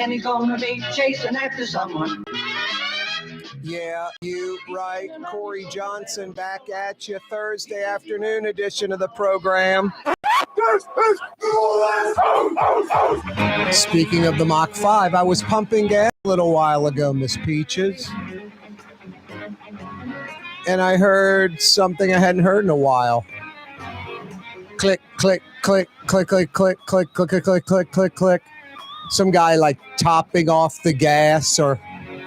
And he's gonna be chasing after someone. Yeah, you right. Corey Johnson back at you. Thursday afternoon edition of the program. Speaking of the Mach 5, I was pumping gas a little while ago, Miss Peaches. And I heard something I hadn't heard in a while. Click, click, click, click, click, click, click, click, click, click, click, click, click. Some guy like topping off the gas or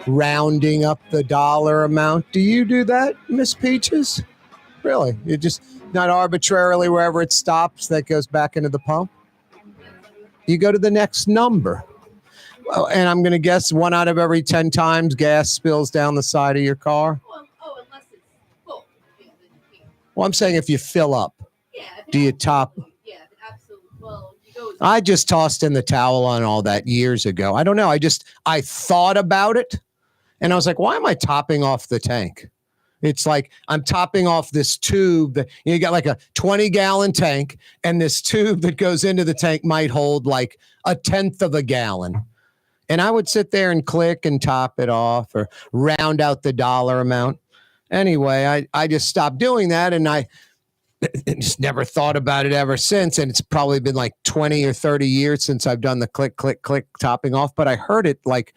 rounding up the dollar amount. Do you do that, Miss Peaches? Really? You just not arbitrarily wherever it stops that goes back into the pump? You go to the next number. Well, and I'm going to guess 1 out of every 10 times gas spills down the side of your car. Unless it's full. Well, I'm saying if you fill up, do you top? Yeah, absolutely. Well, you go. I just tossed in the towel on all that years ago. I don't know. I thought about it and I was like, why am I topping off the tank? It's like I'm topping off this tube that you got like a 20-gallon tank, and this tube that goes into the tank might hold like 1/10 of a gallon. And I would sit there and click and top it off or round out the dollar amount. Anyway, I just stopped doing that, and I just never thought about it ever since. And it's probably been like 20 or 30 years since I've done the click, click, click topping off. But I heard it like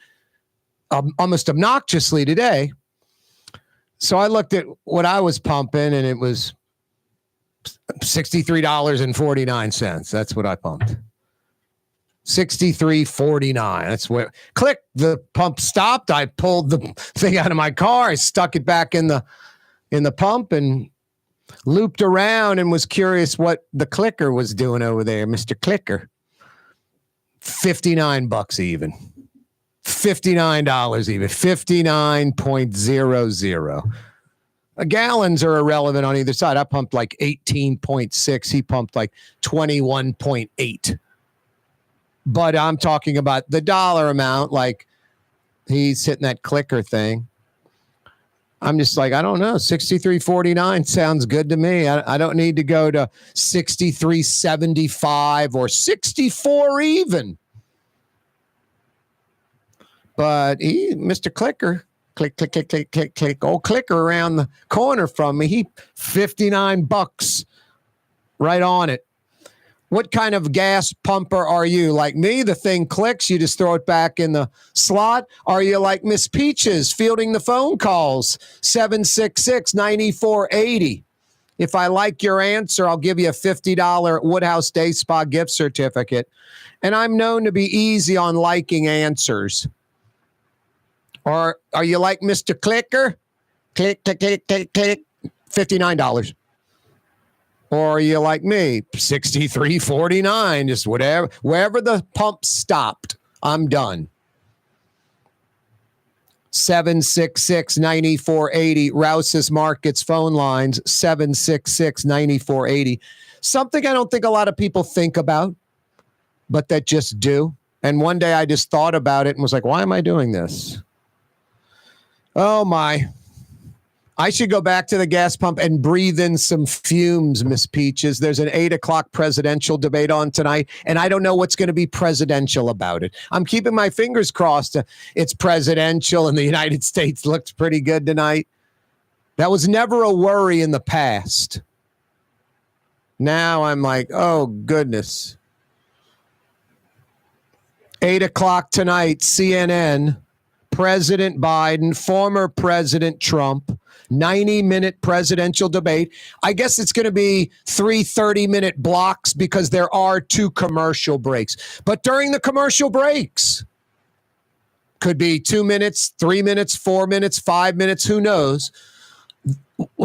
almost obnoxiously today. So I looked at what I was pumping, and it was $63.49. That's what I pumped. $63.49. That's where click, the pump stopped. I pulled the thing out of my car. I stuck it back in the pump and looped around and was curious what the clicker was doing over there, Mr. Clicker. $59 even. $59 even. 59.00. Gallons are irrelevant on either side. I pumped like 18.6. He pumped like 21.8. But I'm talking about the dollar amount, like he's hitting that clicker thing. I'm just like, I don't know. 63.49 sounds good to me. I don't need to go to 63.75 or 64 even. But Mr. Clicker, click, click, click, click, click, click, old Clicker around the corner from me, he $59 right on it. What kind of gas pumper are you? Like me, the thing clicks, you just throw it back in the slot. Are you like Miss Peaches, fielding the phone calls? 766-9480. If I like your answer, I'll give you a $50 Woodhouse Day Spa gift certificate. And I'm known to be easy on liking answers. Or are you like Mr. Clicker? Click, click, click, click, click, $59. Or are you like me? $63.49, just whatever. Wherever the pump stopped, I'm done. 766-9480. Rouse's Markets phone lines, 766-9480. Something I don't think a lot of people think about, but that just do. And one day I just thought about it and was like, why am I doing this? Oh, my. I should go back to the gas pump and breathe in some fumes, Miss Peaches. There's an 8 o'clock presidential debate on tonight, and I don't know what's going to be presidential about it. I'm keeping my fingers crossed. It's presidential, and the United States looks pretty good tonight. That was never a worry in the past. Now I'm like, oh, goodness. 8 o'clock tonight, CNN, President Biden, former President Trump, 90-minute presidential debate. I guess it's going to be 3 30-minute blocks because there are 2 commercial breaks. But during the commercial breaks, could be 2 minutes, 3 minutes, 4 minutes, 5 minutes, who knows?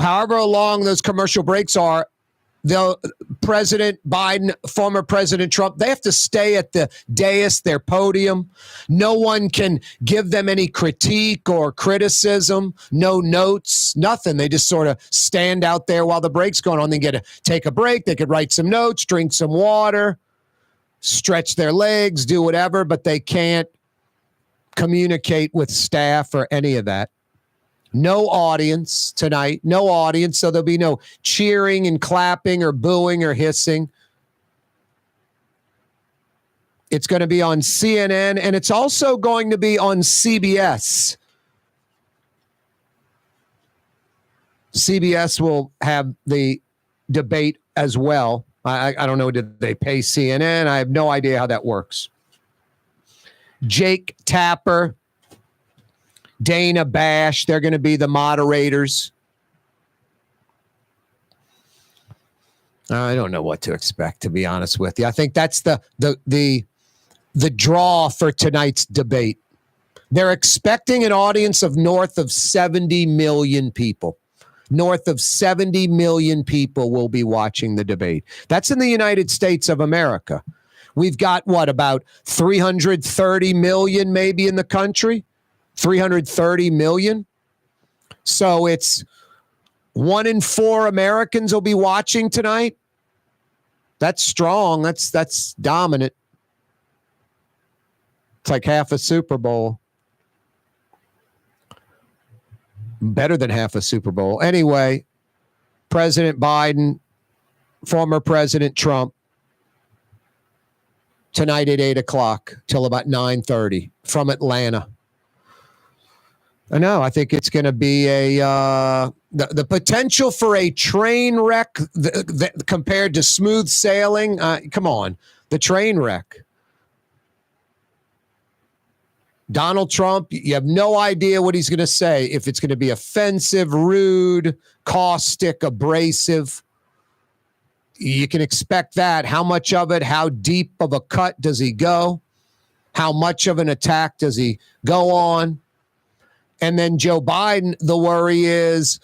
However long those commercial breaks are, President Biden, former President Trump, they have to stay at the dais, their podium. No one can give them any critique or criticism, no notes, nothing. They just sort of stand out there while the break's going on. They get to take a break. They could write some notes, drink some water, stretch their legs, do whatever, but they can't communicate with staff or any of that. No audience tonight, no audience, so there'll be no cheering and clapping or booing or hissing. It's going to be on CNN, and it's also going to be on CBS. CBS will have the debate as well. I don't know, did they pay CNN? I have no idea how that works. Jake Tapper, Dana Bash, they're going to be the moderators. I don't know what to expect, to be honest with you. I think that's the draw for tonight's debate. They're expecting an audience of north of 70 million people. North of 70 million people will be watching the debate. That's in the United States of America. We've got, about 330 million maybe in the country? 330 million? So it's 1 in 4 Americans will be watching tonight. That's strong. That's dominant. It's like half a Super Bowl. Better than half a Super Bowl. Anyway, President Biden, former President Trump, tonight at 8 o'clock till about 9:30 from Atlanta. I know. I think it's going to be the potential for a train wreck compared to smooth sailing. Come on, the train wreck. Donald Trump, you have no idea what he's going to say. If it's going to be offensive, rude, caustic, abrasive, you can expect that. How much of it? How deep of a cut does he go? How much of an attack does he go on? And then Joe Biden, the worry is,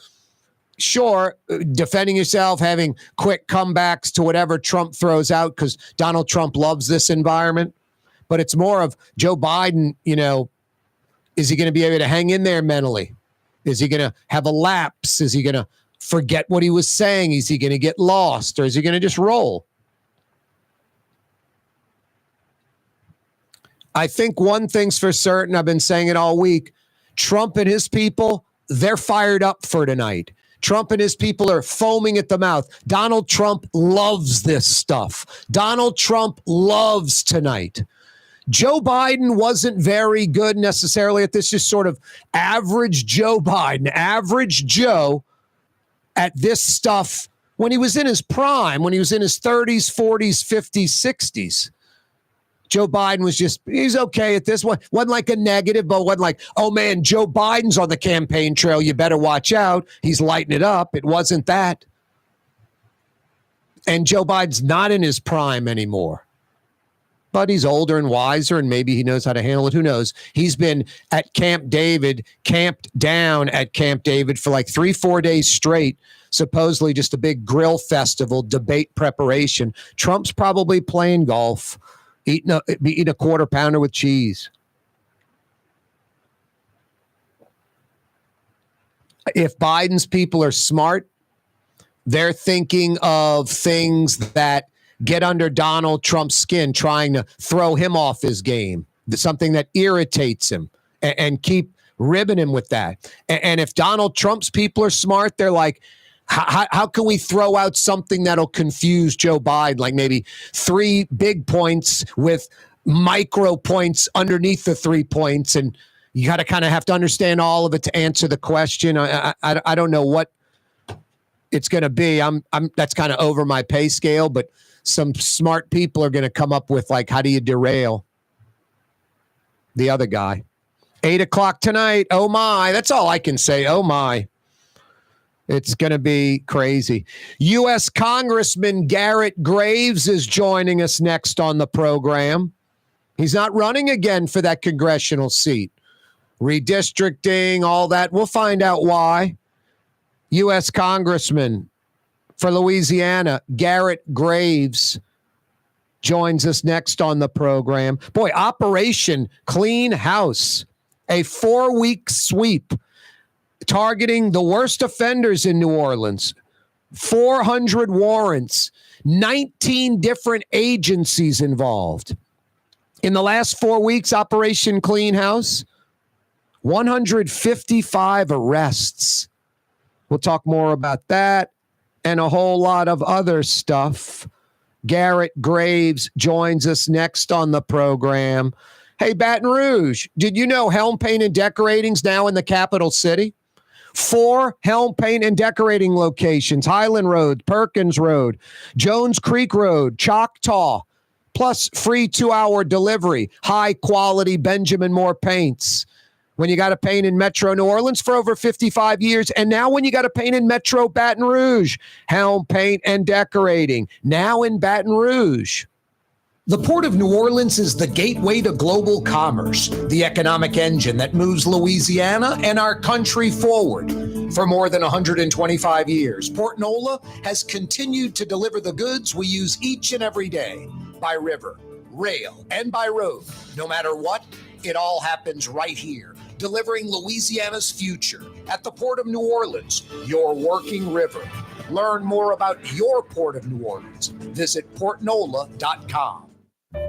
sure, defending yourself, having quick comebacks to whatever Trump throws out, because Donald Trump loves this environment. But it's more of Joe Biden, is he going to be able to hang in there mentally? Is he going to have a lapse? Is he going to forget what he was saying? Is he going to get lost? Or is he going to just roll? I think one thing's for certain, I've been saying it all week, Trump and his people, they're fired up for tonight. Trump and his people are foaming at the mouth. Donald Trump loves this stuff. Donald Trump loves tonight. Joe Biden wasn't very good necessarily at this, just sort of average Joe Biden, average Joe at this stuff when he was in his prime, when he was in his 30s, 40s, 50s, 60s. Joe Biden was he's okay at this one. Wasn't like a negative, but wasn't like, oh man, Joe Biden's on the campaign trail. You better watch out. He's lighting it up. It wasn't that. And Joe Biden's not in his prime anymore. But he's older and wiser, and maybe he knows how to handle it. Who knows? He's been at Camp David, camped down at Camp David for like 3-4 days straight, supposedly just a big grill festival, debate preparation. Trump's probably playing golf, eating a quarter pounder with cheese. If Biden's people are smart, they're thinking of things that get under Donald Trump's skin, trying to throw him off his game, something that irritates him, and keep ribbing him with that. And if Donald Trump's people are smart, they're like, how can we throw out something that'll confuse Joe Biden, like maybe 3 big points with micro points underneath the 3 points, and you got to kind of have to understand all of it to answer the question. I don't know what it's going to be. I'm that's kind of over my pay scale, but some smart people are going to come up with, like, how do you derail the other guy? 8 o'clock tonight. Oh, my. That's all I can say. Oh, my. It's going to be crazy. U.S. Congressman Garret Graves is joining us next on the program. He's not running again for that congressional seat. Redistricting, all that. We'll find out why. U.S. Congressman for Louisiana, Garret Graves, joins us next on the program. Boy, Operation Clean House, a 4-week sweep targeting the worst offenders in New Orleans. 400 warrants, 19 different agencies involved. In the last 4 weeks, Operation Clean House, 155 arrests. We'll talk more about that and a whole lot of other stuff Garret Graves joins us next on the program. Hey, Baton Rouge, did you know Helm Paint and Decorating's now in the capital city? 4 Helm Paint and Decorating locations: Highland Road, Perkins Road, Jones Creek Road, Choctaw, plus free 2-hour delivery, high-quality Benjamin Moore paints. When you got to paint in Metro New Orleans for over 55 years, and now when you got to paint in Metro Baton Rouge, Helm Paint and Decorating, now in Baton Rouge. The Port of New Orleans is the gateway to global commerce, the economic engine that moves Louisiana and our country forward. For more than 125 years, Port Nola has continued to deliver the goods we use each and every day, by river, rail, and by road. No matter what, it all happens right here, delivering Louisiana's future at the Port of New Orleans, your working river. Learn more about your Port of New Orleans. Visit portnola.com.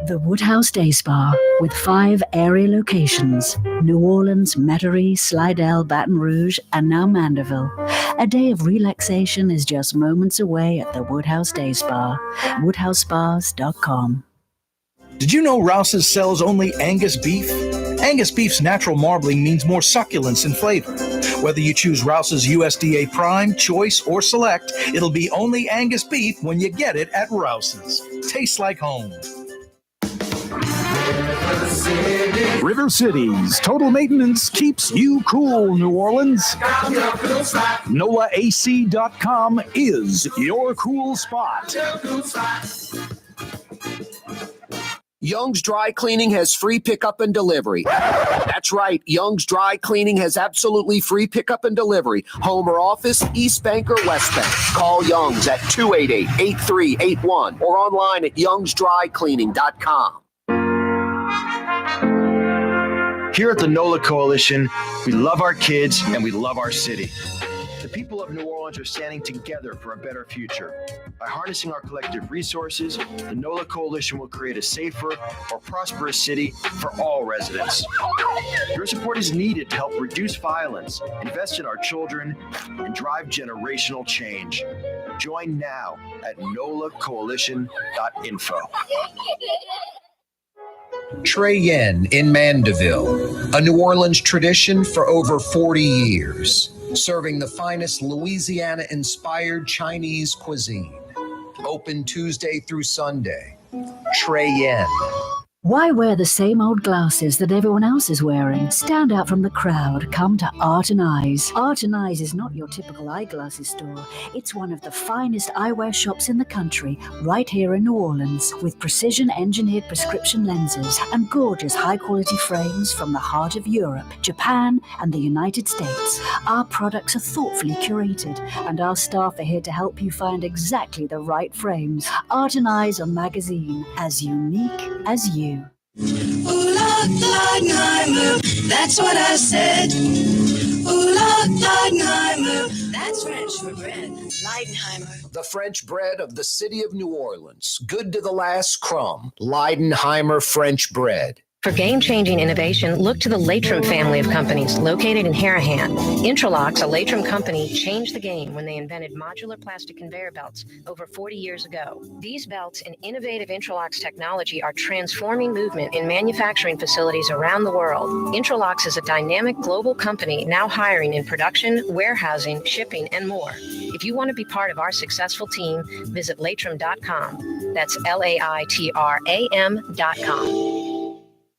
The Woodhouse Day Spa, with 5 area locations: New Orleans, Metairie, Slidell, Baton Rouge, and now Mandeville. A day of relaxation is just moments away at the Woodhouse Day Spa. WoodhouseSpas.com. Did you know Rouse's sells only Angus beef? Angus beef's natural marbling means more succulence and flavor. Whether you choose Rouse's USDA Prime, Choice, or Select, it'll be only Angus beef when you get it at Rouse's. Tastes like home. River Cities Total Maintenance keeps you cool, New Orleans. NOLAAC.com is your cool spot. Young's Dry Cleaning has free pickup and delivery. That's right. Young's Dry Cleaning has absolutely free pickup and delivery. Home or office, East Bank or West Bank. Call Young's at 288-8381 or online at youngsdrycleaning.com. Here at the NOLA Coalition, we love our kids and we love our city. The people of New Orleans are standing together for a better future. By harnessing our collective resources, the NOLA Coalition will create a safer, more prosperous city for all residents. Your support is needed to help reduce violence, invest in our children, and drive generational change. Join now at nolacoalition.info. Trey Yen in Mandeville, a New Orleans tradition for over 40 years, serving the finest Louisiana-inspired Chinese cuisine. Open Tuesday through Sunday. Trey Yen. Why wear the same old glasses that everyone else is wearing? Stand out from the crowd. Come to Art and Eyes. Art and Eyes is not your typical eyeglasses store. It's one of the finest eyewear shops in the country, right here in New Orleans, with precision-engineered prescription lenses and gorgeous high-quality frames from the heart of Europe, Japan, and the United States. Our products are thoughtfully curated, and our staff are here to help you find exactly the right frames. Art and Eyes on magazine, as unique as you. Ooh, Leidenheimer, that's what I said. Ooh, Leidenheimer, that's French for bread. Leidenheimer. The French bread of the city of New Orleans. Good to the last crumb. Leidenheimer French bread. For game-changing innovation, look to the Latrim family of companies located in Harahan. Intralocks, a Latrim company, changed the game when they invented modular plastic conveyor belts over 40 years ago. These belts and innovative Intralocks technology are transforming movement in manufacturing facilities around the world. Intralocks is a dynamic global company now hiring in production, warehousing, shipping, and more. If you want to be part of our successful team, visit Latrim.com. That's LAITRAM.com.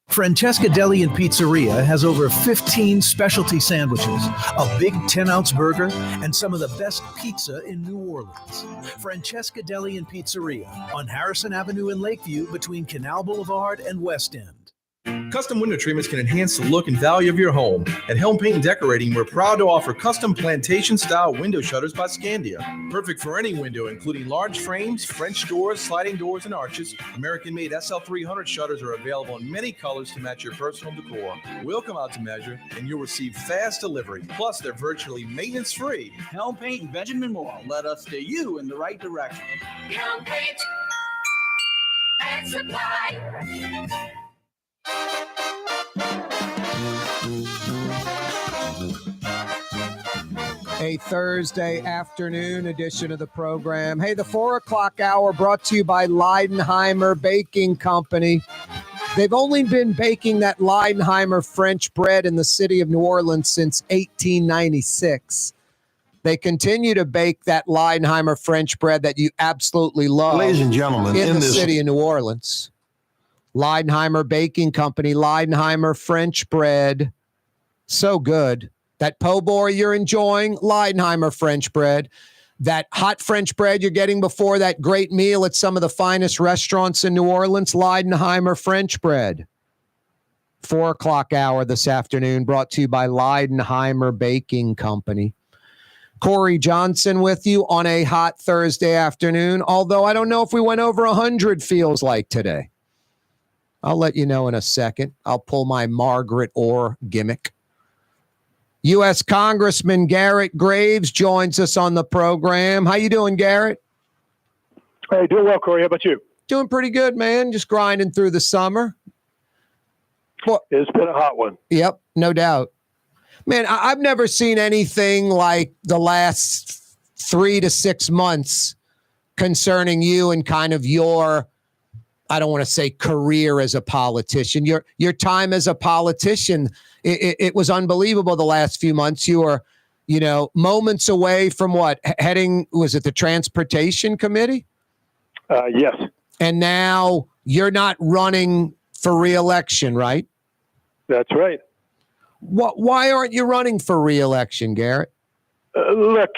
Francesca Deli and Pizzeria has over 15 specialty sandwiches, a big 10-ounce burger, and some of the best pizza in New Orleans. Francesca Deli and Pizzeria on Harrison Avenue in Lakeview between Canal Boulevard and West End. Custom window treatments can enhance the look and value of your home. At Helm Paint and Decorating, we're proud to offer custom plantation-style window shutters by Scandia. Perfect for any window, including large frames, French doors, sliding doors, and arches. American-made SL300 shutters are available in many colors to match your personal decor. We'll come out to measure, and you'll receive fast delivery. Plus, they're virtually maintenance-free. Helm Paint and Benjamin Moore let us steer you in the right direction. Helm Paint and Supply. A Thursday afternoon edition of the program. Hey, the 4 o'clock hour brought to you by Leidenheimer Baking Company. They've only been baking that Leidenheimer French bread in the city of New Orleans since 1896. They continue to bake that Leidenheimer French bread that you absolutely love. Ladies and gentlemen, in the city of New Orleans. Leidenheimer Baking Company, Leidenheimer French bread. So good. That po' boy you're enjoying, Leidenheimer French bread. That hot French bread you're getting before that great meal at some of the finest restaurants in New Orleans, Leidenheimer French bread. 4 o'clock hour this afternoon brought to you by Leidenheimer Baking Company. Corey Johnson with you on a hot Thursday afternoon, although I don't know if we went over 100 feels like today. I'll let you know in a second. I'll pull my Margaret Orr gimmick. U.S. Congressman Garret Graves joins us on the program. How you doing, Garret? Hey, doing well, Corey. How about you? Doing pretty good, man. Just grinding through the summer. Well, it's been a hot one. Yep, no doubt. Man, I've never seen anything like the last 3 to 6 months concerning you and kind of your, I don't want to say career as a politician, your time as a politician. It was unbelievable the last few months. You were, moments away from what? Heading, was it the Transportation Committee? Yes. And now you're not running for reelection, right? That's right. Why aren't you running for reelection, Garret? Look,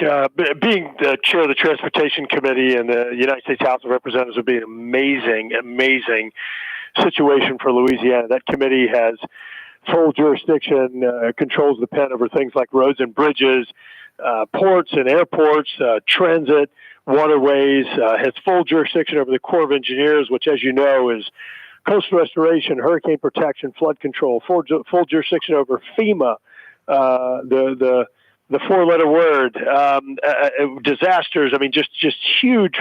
being the chair of the Transportation Committee in the United States House of Representatives would be an amazing, amazing situation for Louisiana. That committee has full jurisdiction, controls the pen over things like roads and bridges, ports and airports, transit, waterways, has full jurisdiction over the Corps of Engineers, which, as you know, is coastal restoration, hurricane protection, flood control, full jurisdiction over FEMA, the four-letter word, disasters. I mean, just huge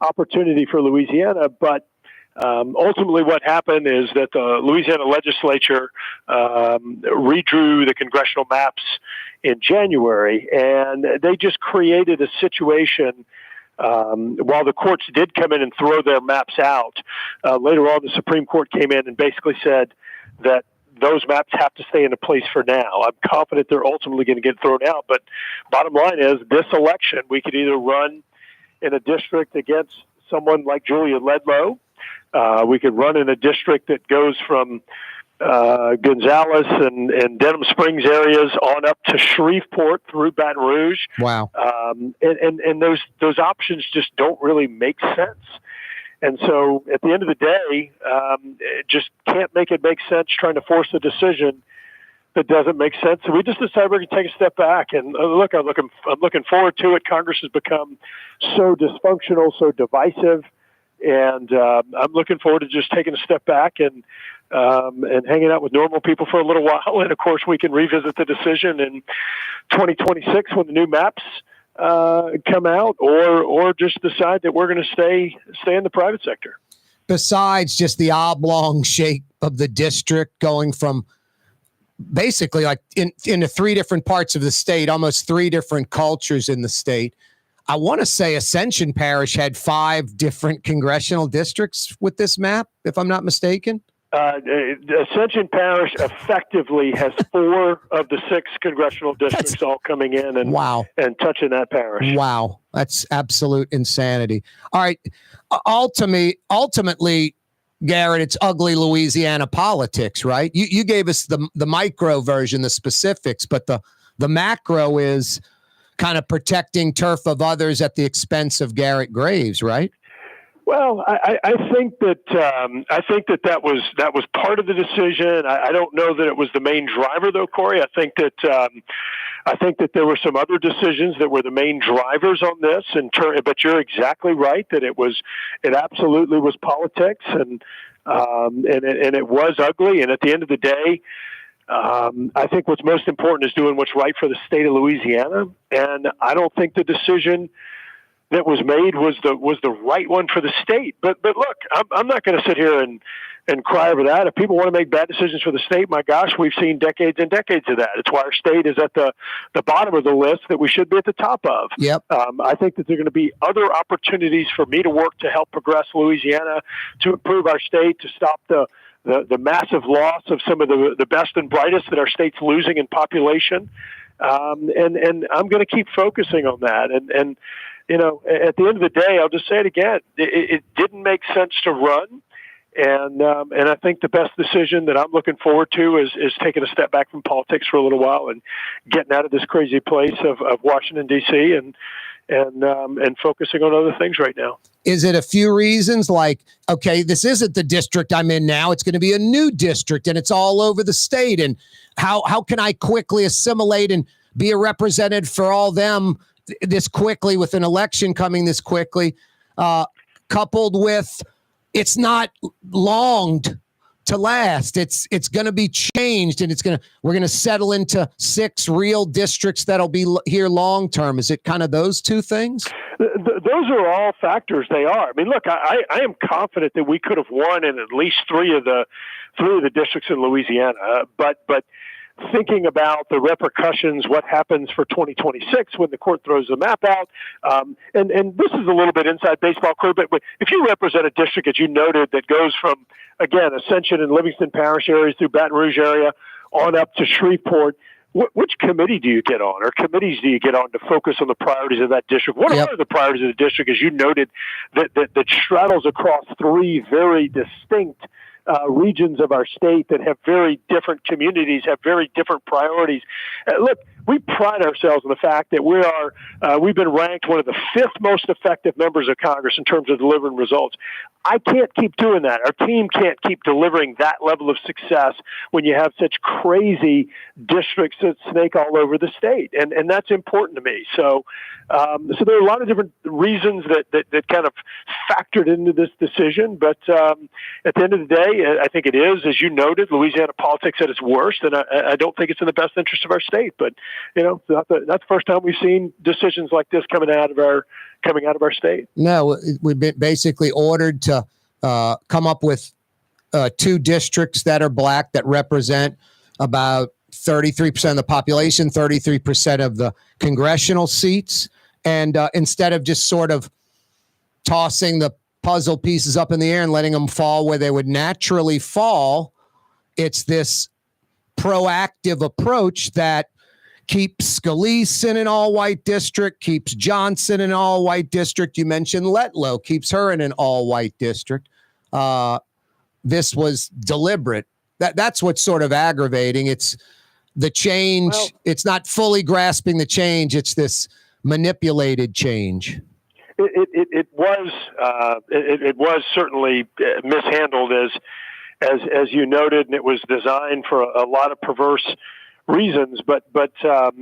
opportunity for Louisiana. But ultimately what happened is that the Louisiana legislature redrew the congressional maps in January, and they just created a situation. While the courts did come in and throw their maps out, later on the Supreme Court came in and basically said that those maps have to stay into place for now. I'm confident they're ultimately going to get thrown out. But bottom line is, this election, we could either run in a district against someone like Julia Ledlow. We could run in a district that goes from Gonzales and Denham Springs areas on up to Shreveport through Baton Rouge. Wow. And those options just don't really make sense. And so at the end of the day, it just can't make sense trying to force a decision that doesn't make sense. So we just decided we're going to take a step back. And look, I'm looking forward to it. Congress has become so dysfunctional, so divisive. And I'm looking forward to just taking a step back and hanging out with normal people for a little while. And of course, we can revisit the decision in 2026 when the new maps come out, or just decide that we're going to stay in the private sector. Besides just the oblong shape of the district, going from basically like into 3 different parts of the state, almost 3 different cultures in the state. I want to say Ascension Parish had 5 different congressional districts with this map, if I'm not mistaken. Ascension Parish effectively has 4 of the 6 congressional districts all coming in and touching that parish. Wow, that's absolute insanity. All right, ultimately, Garret, it's ugly Louisiana politics, right? You gave us the micro version, the specifics, but the macro is kind of protecting turf of others at the expense of Garret Graves, right? Well, I think that was part of the decision. I don't know that it was the main driver, though, Corey. I think that there were some other decisions that were the main drivers on this. But you're exactly right that it absolutely was politics, and it was ugly. And at the end of the day, I think what's most important is doing what's right for the state of Louisiana. And I don't think the decision that was made was the right one for the state. But look, I'm not going to sit here and cry over that. If people want to make bad decisions for the state, my gosh, we've seen decades and decades of that. It's why our state is at the bottom of the list that we should be at the top of. Yep. I think that there are going to be other opportunities for me to work to help progress Louisiana, to improve our state, to stop the massive loss of some of the best and brightest that our state's losing in population. And I'm going to keep focusing on that. And you know, at the end of the day, I'll just say it again. It didn't make sense to run. And I think the best decision that I'm looking forward to is taking a step back from politics for a little while and getting out of this crazy place of Washington, D.C. and focusing on other things right now. Is it a few reasons like, okay, this isn't the district I'm in now. It's going to be a new district and it's all over the state. And how can I quickly assimilate and be a representative for all them this quickly with an election coming this quickly, coupled with it's not long to last. It's going to be changed, and we're going to settle into 6 real districts that'll be here long term. Is it kind of those two things? Those are all factors. They are. I mean, look, I am confident that we could have won in at least three of the districts in Louisiana, but thinking about the repercussions, what happens for 2026 when the court throws the map out. And this is a little bit inside baseball, Kurt, but if you represent a district, as you noted, that goes from, again, Ascension and Livingston Parish areas through Baton Rouge area on up to Shreveport, which committee do you get on, or committees do you get on to focus on the priorities of that district? What are the priorities of the district, as you noted, that straddles across 3 very distinct regions of our state that have very different communities, have very different priorities? Look, we pride ourselves on the fact that we've been ranked one of the 5th most effective members of Congress in terms of delivering results. I can't keep doing that. Our team can't keep delivering that level of success when you have such crazy districts that snake all over the state. And that's important to me. So there are a lot of different reasons that kind of factored into this decision. But at the end of the day, I think it is, as you noted, Louisiana politics at its worst. And I don't think it's in the best interest of our state. But, you know, that's the first time we've seen decisions like this coming out of our state. No, we've been basically ordered to come up with 2 districts that are black that represent about 33% of the population, 33% of the congressional seats. And instead of just sort of tossing the puzzle pieces up in the air and letting them fall where they would naturally fall, it's this proactive approach that keeps Scalise in an all-white district, keeps Johnson in an all-white district. You mentioned Letlow, keeps her in an all-white district. This was deliberate. That's what's sort of aggravating. It's the change. Well, it's not fully grasping the change. It's this manipulated change. It was certainly mishandled as you noted, and it was designed for a lot of perverse reasons. But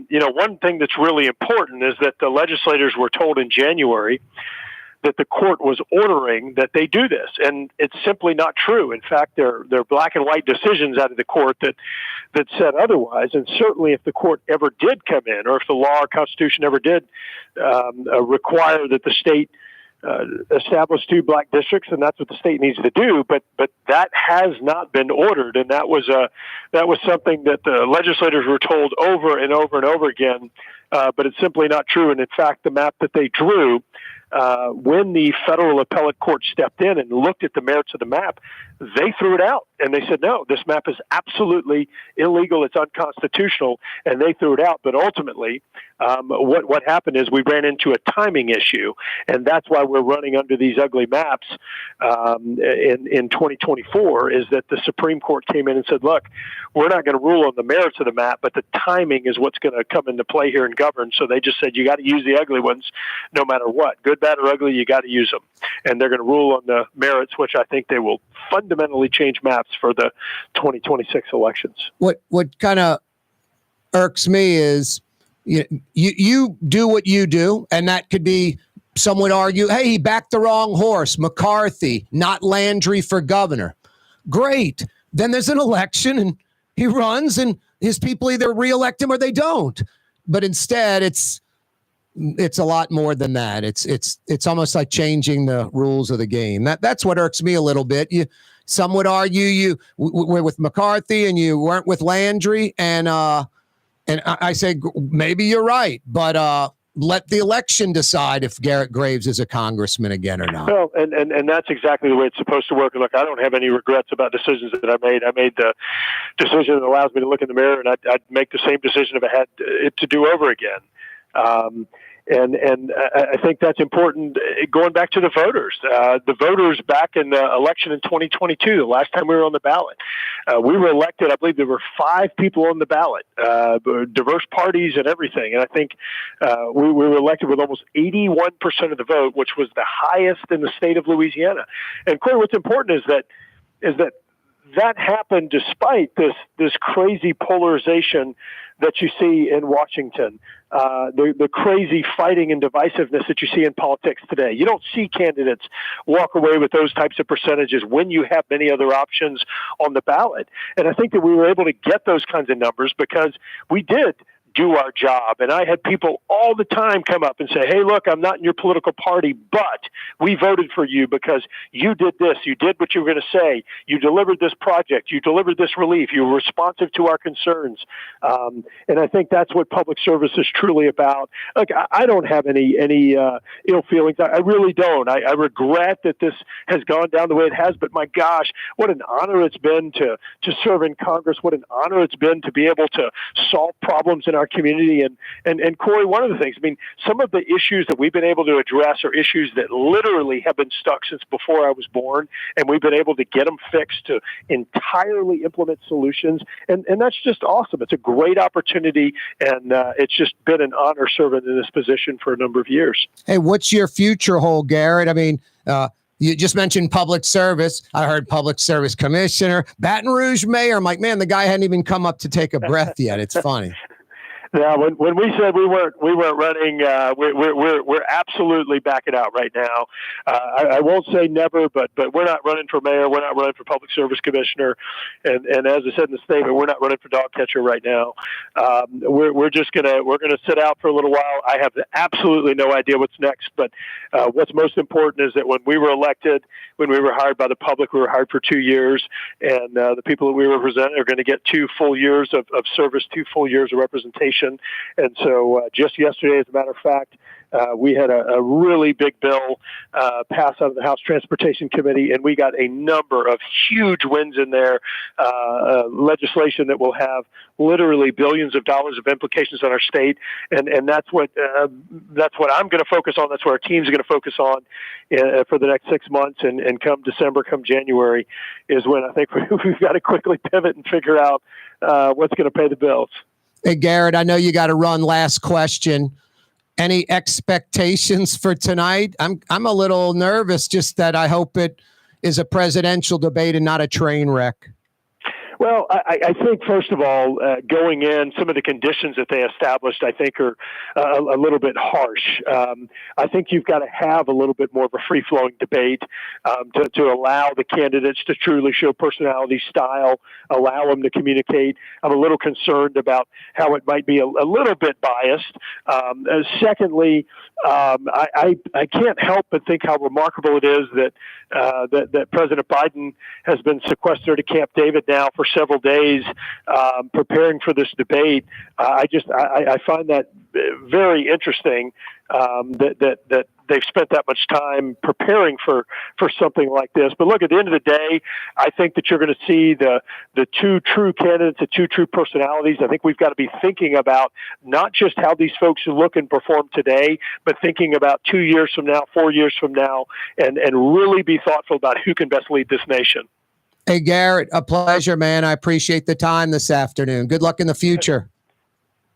you know, one thing that's really important is that the legislators were told in January that the court was ordering that they do this, and it's simply not true. In fact, there are black and white decisions out of the court that said otherwise. And certainly, if the court ever did come in, or if the law or Constitution ever did require that the state establish 2 black districts, and that's what the state needs to do. But that has not been ordered, and that was something that the legislators were told over and over and over again. But it's simply not true. And in fact, the map that they drew, when the federal appellate court stepped in and looked at the merits of the map, they threw it out. And they said, no, this map is absolutely illegal. It's unconstitutional. And they threw it out. But ultimately, what happened is we ran into a timing issue. And that's why we're running under these ugly maps in 2024, is that the Supreme Court came in and said, look, we're not going to rule on the merits of the map, but the timing is what's going to come into play here and govern. So they just said, you got to use the ugly ones no matter what. Good, bad, or ugly, you got to use them. And they're going to rule on the merits, which I think they will fundamentally change maps for the 2026 elections. What kind of irks me is you do what you do, and that could be, some would argue, hey, he backed the wrong horse, McCarthy, not Landry for governor. Great. Then there's an election and he runs and his people either reelect him or they don't. But instead it's it's a lot more than that. It's almost like changing the rules of the game. That's what irks me a little bit. Some would argue you were with McCarthy and you weren't with Landry, and I say maybe you're right, but let the election decide if Garret Graves is a congressman again or not. Well, and that's exactly the way it's supposed to work. Look, I don't have any regrets about decisions that I made. I made the decision that allows me to look in the mirror, and I'd make the same decision if I had it to do over again. And I think that's important. Going back to the voters back in the election in 2022, the last time we were on the ballot, we were elected. I believe there were 5 people on the ballot, diverse parties and everything. And I think we were elected with almost 81% of the vote, which was the highest in the state of Louisiana. And Corey, what's important is that happened despite this crazy polarization that you see in Washington, the crazy fighting and divisiveness that you see in politics today. You don't see candidates walk away with those types of percentages when you have many other options on the ballot. And I think that we were able to get those kinds of numbers because we did do our job. And I had people all the time come up and say, hey, look, I'm not in your political party, but we voted for you because you did this. You did what you were going to say. You delivered this project. You delivered this relief. You were responsive to our concerns. And I think that's what public service is truly about. Look, I don't have any ill feelings. I really don't. I regret that this has gone down the way it has, but my gosh, what an honor it's been to serve in Congress. What an honor it's been to be able to solve problems in our community. And Corey, one of the things, I mean, some of the issues that we've been able to address are issues that literally have been stuck since before I was born, and we've been able to get them fixed to entirely implement solutions. And that's just awesome. It's a great opportunity, and it's just been an honor serving in this position for a number of years. Hey, what's your future hold, Garret? I mean, you just mentioned public service. I heard public service commissioner, Baton Rouge mayor. I'm like, man, the guy hadn't even come up to take a breath yet. It's funny. Now, when we said we weren't running, we're absolutely backing out right now. I won't say never, but we're not running for mayor. We're not running for public service commissioner, and as I said in the statement, we're not running for dog catcher right now. We're gonna sit out for a little while. I have absolutely no idea what's next, but what's most important is that when we were elected, when we were hired by the public, we were hired for 2 years, and the people that we represent are going to get 2 full years of service, 2 full years of representation. And so just yesterday, as a matter of fact, we had a really big bill pass out of the House Transportation Committee, and we got a number of huge wins in there, legislation that will have literally billions of dollars of implications on our state. And that's what I'm going to focus on. That's what our team's going to focus on for the next 6 months. And come December, come January is when I think we've got to quickly pivot and figure out what's going to pay the bills. Hey, Garret, I know you got to run. Last question. Any expectations for tonight? I'm a little nervous, just that I hope it is a presidential debate and not a train wreck. Well, I think, first of all, going in, some of the conditions that they established, I think, are a little bit harsh. I think you've got to have a little bit more of a free-flowing debate to allow the candidates to truly show personality, style, allow them to communicate. I'm a little concerned about how it might be a little bit biased. Secondly, I can't help but think how remarkable it is that President Biden has been sequestered at Camp David now for several days, preparing for this debate. I find that very interesting, that they've spent that much time preparing for something like this. But look, at the end of the day, I think that you're going to see the 2 true candidates, the 2 true personalities. I think we've got to be thinking about not just how these folks look and perform today, but thinking about 2 years from now, 4 years from now, and really be thoughtful about who can best lead this nation. Hey, Garret, a pleasure, man. I appreciate the time this afternoon. Good luck in the future.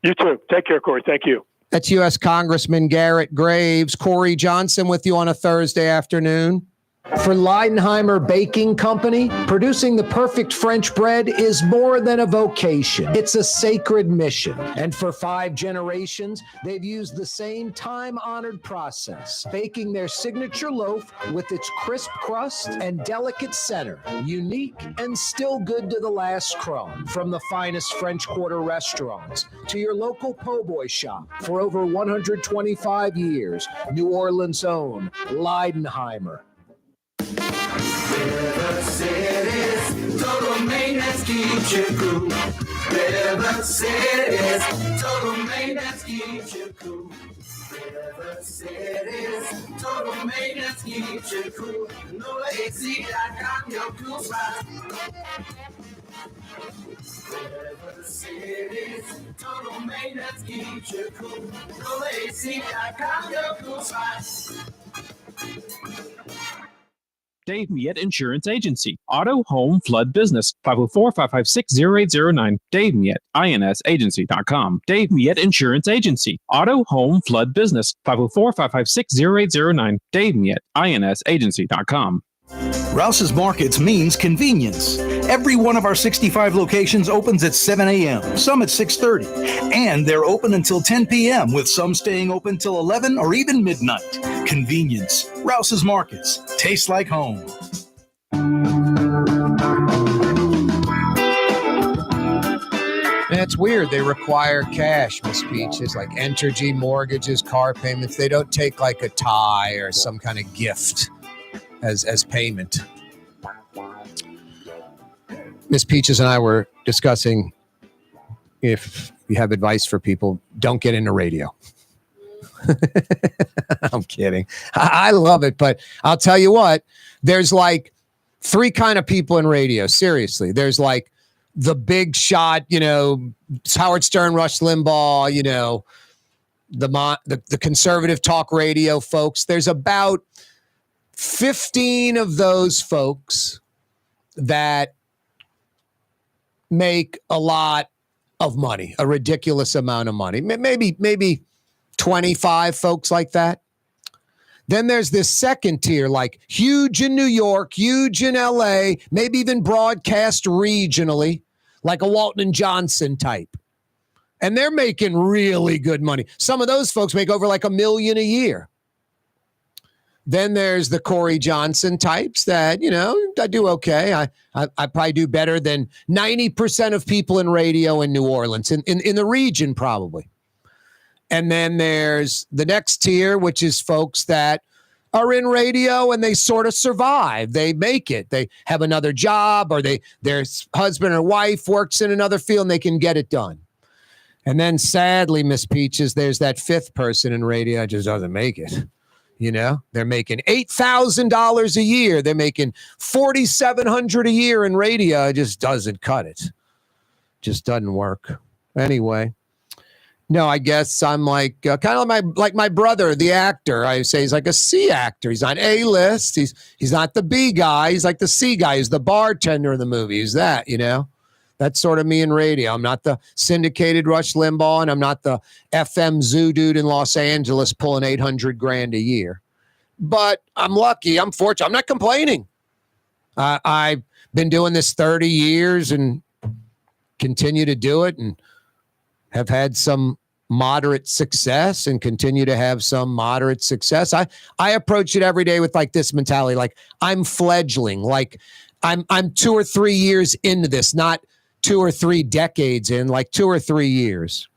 You too. Take care, Corey. Thank you. That's U.S. Congressman Garret Graves. Corey Johnson with you on a Thursday afternoon. For Leidenheimer Baking Company, producing the perfect French bread is more than a vocation. It's a sacred mission. And for 5 generations, they've used the same time-honored process, baking their signature loaf with its crisp crust and delicate center, unique and still good to the last crumb. From the finest French Quarter restaurants to your local po' boy shop, for over 125 years, New Orleans' own Leidenheimer. River City's total maintenance keeps you cool. River City's total maintenance keeps you cool. River City's total maintenance keeps you cool. NoAC.com, your cool spot. River City's total maintenance keeps you cool. NoAC.com, your cool spot. Dave Miette Insurance Agency. Auto, home, flood, business. 504-556-0809. Dave Miette, INSagency.com. Dave Miette Insurance Agency. Auto, home, flood, business. 504-556-0809. Dave Miette, INSagency.com. Rouse's Markets means convenience. Every one of our 65 locations opens at 7 a.m., some at 6:30, and they're open until 10 p.m., with some staying open till 11 or even midnight. Convenience. Rouse's Markets. Tastes like home. It's weird. They require cash, Miss Peaches, like Entergy mortgages, car payments. They don't take like a tie or some kind of gift as payment. Miss Peaches and I were discussing, if you have advice for people, don't get into radio. I'm kidding. I love it, but I'll tell you what, there's like 3 kind of people in radio. Seriously. There's like the big shot, Howard Stern, Rush Limbaugh, the conservative talk radio folks. There's about 15 of those folks that make a lot of money, a ridiculous amount of money, maybe 25 folks like that. Then there's this second tier, like huge in New York, huge in LA, maybe even broadcast regionally, like a Walton and Johnson type. And they're making really good money. Some of those folks make over like $1 million a year. Then there's the Corey Johnson types that, I do okay. I probably do better than 90% of people in radio in New Orleans, in the region probably. And then there's the next tier, which is folks that are in radio and they sort of survive. They make it. They have another job, or their husband or wife works in another field and they can get it done. And then sadly, Miss Peaches, there's that 5th person in radio that just doesn't make it. They're making $8,000 a year. They're making $4,700 a year in radio. It just doesn't cut it. Just doesn't work. Anyway, no, I guess I'm like kind of like my brother, the actor. I say he's like a C actor. He's on A-list. He's not the B guy. He's like the C guy. He's the bartender in the movie. He's that, That's sort of me in radio. I'm not the syndicated Rush Limbaugh, and I'm not the FM zoo dude in Los Angeles pulling $800,000 a year. But I'm lucky. I'm fortunate. I'm not complaining. I've been doing this 30 years and continue to do it, and have had some moderate success and continue to have some moderate success. I approach it every day with like this mentality, like I'm fledgling, like I'm 2 or 3 years into this, not 2 or 3 decades in, like 2 or 3 years,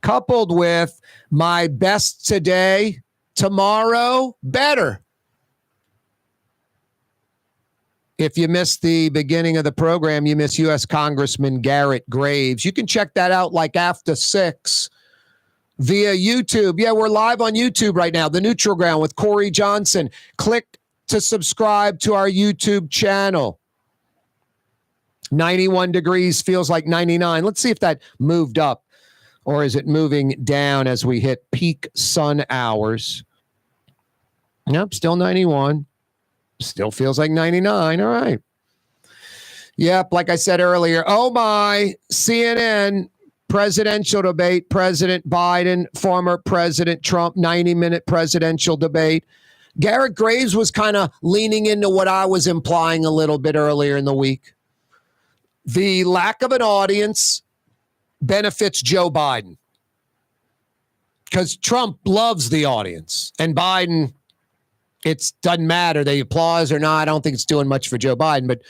coupled with my best today, tomorrow, better. If you missed the beginning of the program, you missed U.S. Congressman Garret Graves. You can check that out like after 6 via YouTube. Yeah, we're live on YouTube right now, The Neutral Ground with Corey Johnson. Click to subscribe to our YouTube channel. 91 degrees feels like 99. Let's see if that moved up, or is it moving down as we hit peak sun hours? Nope, still 91. Still feels like 99. All right. Yep, like I said earlier, oh my, CNN presidential debate, President Biden, former President Trump, 90-minute presidential debate. Garret Graves was kind of leaning into what I was implying a little bit earlier in the week. The lack of an audience benefits Joe Biden because Trump loves the audience, and Biden, it doesn't matter they applause or not. I don't think it's doing much for Joe Biden, but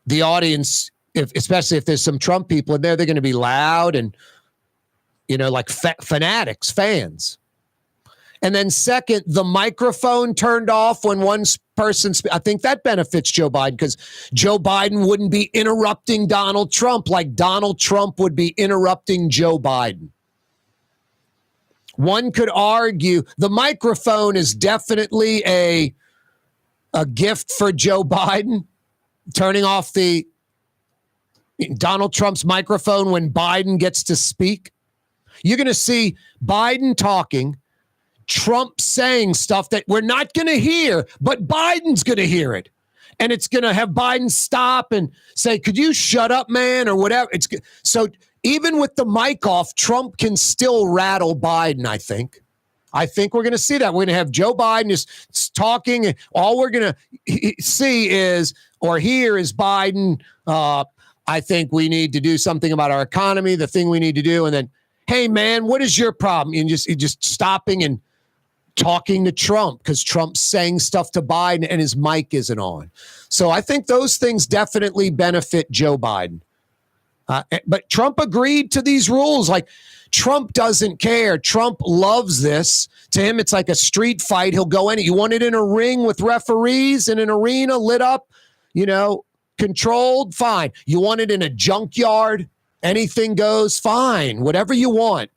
the audience, especially if there's some Trump people in there, they're going to be loud and, like fanatics, fans. And then second, the microphone turned off when one person, I think that benefits Joe Biden because Joe Biden wouldn't be interrupting Donald Trump like Donald Trump would be interrupting Joe Biden. One could argue the microphone is definitely a gift for Joe Biden, turning off the Donald Trump's microphone when Biden gets to speak. You're going to see Biden talking, Trump saying stuff that we're not going to hear, but Biden's going to hear it. And it's going to have Biden stop and say, could you shut up, man, or whatever. So even with the mic off, Trump can still rattle Biden, I think. I think we're going to see that. We're going to have Joe Biden just talking. And all we're going to see is, or hear is Biden, I think we need to do something about our economy, the thing we need to do. And then, hey, man, what is your problem? And just stopping and talking to Trump because Trump's saying stuff to Biden and his mic isn't on. So I think those things definitely benefit Joe Biden. But Trump agreed to these rules. Like, Trump doesn't care. Trump loves this. To him, it's like a street fight. He'll go in it. You want it in a ring with referees in an arena lit up, controlled? Fine. You want it in a junkyard? Anything goes? Fine. Whatever you want.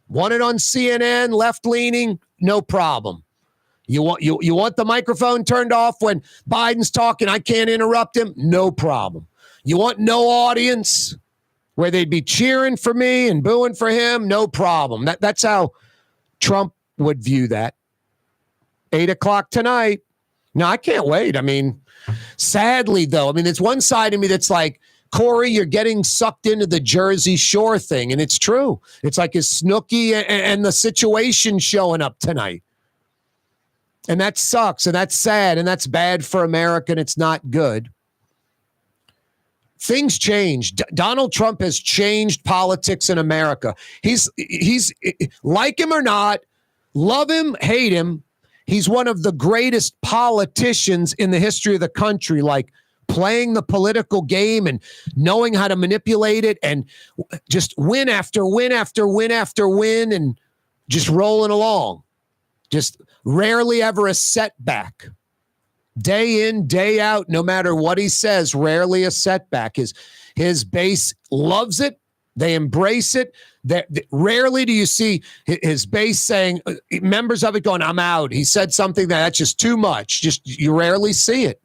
Want it on CNN, left-leaning? No problem. You want the microphone turned off when Biden's talking? I can't interrupt him? No problem. You want no audience where they'd be cheering for me and booing for him? No problem. That's how Trump would view that. 8:00 tonight. No, I can't wait. I mean, sadly, though, there's one side of me that's like, Corey, you're getting sucked into the Jersey Shore thing. And it's true. It's like is Snooki and the Situation showing up tonight. And that sucks. And that's sad. And that's bad for America. And it's not good. Things change. Donald Trump has changed politics in America. He's like him or not, love him, hate him. He's one of the greatest politicians in the history of the country, like playing the political game and knowing how to manipulate it and just win after win after win after win and just rolling along. Just rarely ever a setback. Day in, day out, no matter what he says, rarely a setback. His base loves it. They embrace it. Rarely do you see his base saying, members of it going, I'm out. He said something that's just too much. You rarely see it.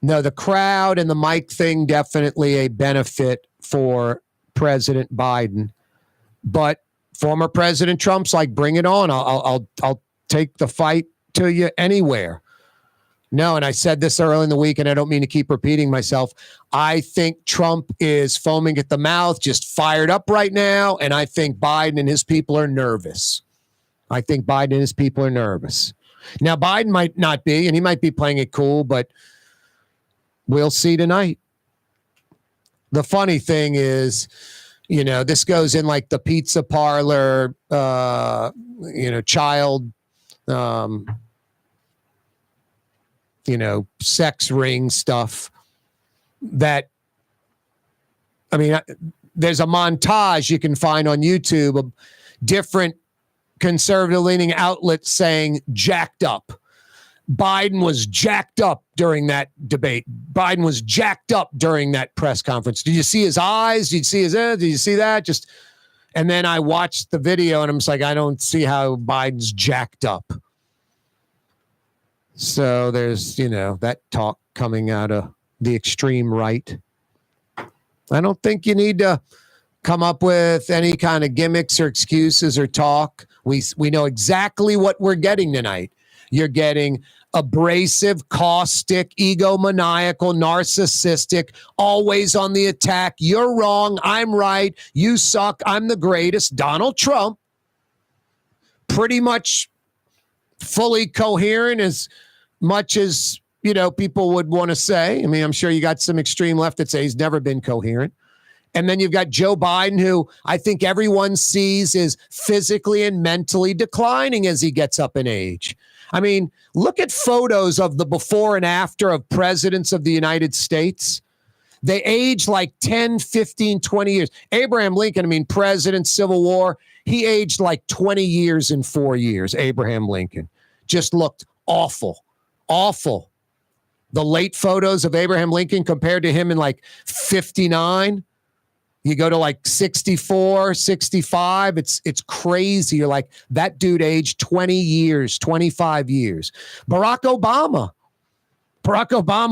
No, the crowd and the mic thing, definitely a benefit for President Biden. But former President Trump's like, bring it on. I'll take the fight to you anywhere. No, and I said this early in the week, and I don't mean to keep repeating myself. I think Trump is foaming at the mouth, just fired up right now, and I think Biden and his people are nervous. I think Biden and his people are nervous. Now, Biden might not be, and he might be playing it cool, but we'll see tonight. The funny thing is, this goes in like the pizza parlor, child, sex ring stuff that, there's a montage you can find on YouTube of different conservative leaning outlets saying jacked up. Biden was jacked up during that debate. Biden was jacked up during that press conference. Did you see his eyes? Did you see his head? Did you see that? And then I watched the video and I'm just like, I don't see how Biden's jacked up. So there's, that talk coming out of the extreme right. I don't think you need to come up with any kind of gimmicks or excuses or talk. We know exactly what we're getting tonight. You're getting abrasive, caustic, egomaniacal, narcissistic, always on the attack. You're wrong. I'm right. You suck. I'm the greatest. Donald Trump, pretty much fully coherent as much as, people would want to say. I mean, I'm sure you got some extreme left that say he's never been coherent. And then you've got Joe Biden, who I think everyone sees is physically and mentally declining as he gets up in age. I mean, look at photos of the before and after of presidents of the United States. They age like 10, 15, 20 years. Abraham Lincoln, president, Civil War, he aged like 20 years in 4 years, Abraham Lincoln. Just looked awful, awful. The late photos of Abraham Lincoln compared to him in like 59, you go to like 64, 65, it's crazy. You're like, that dude aged 20 years, 25 years. Barack Obama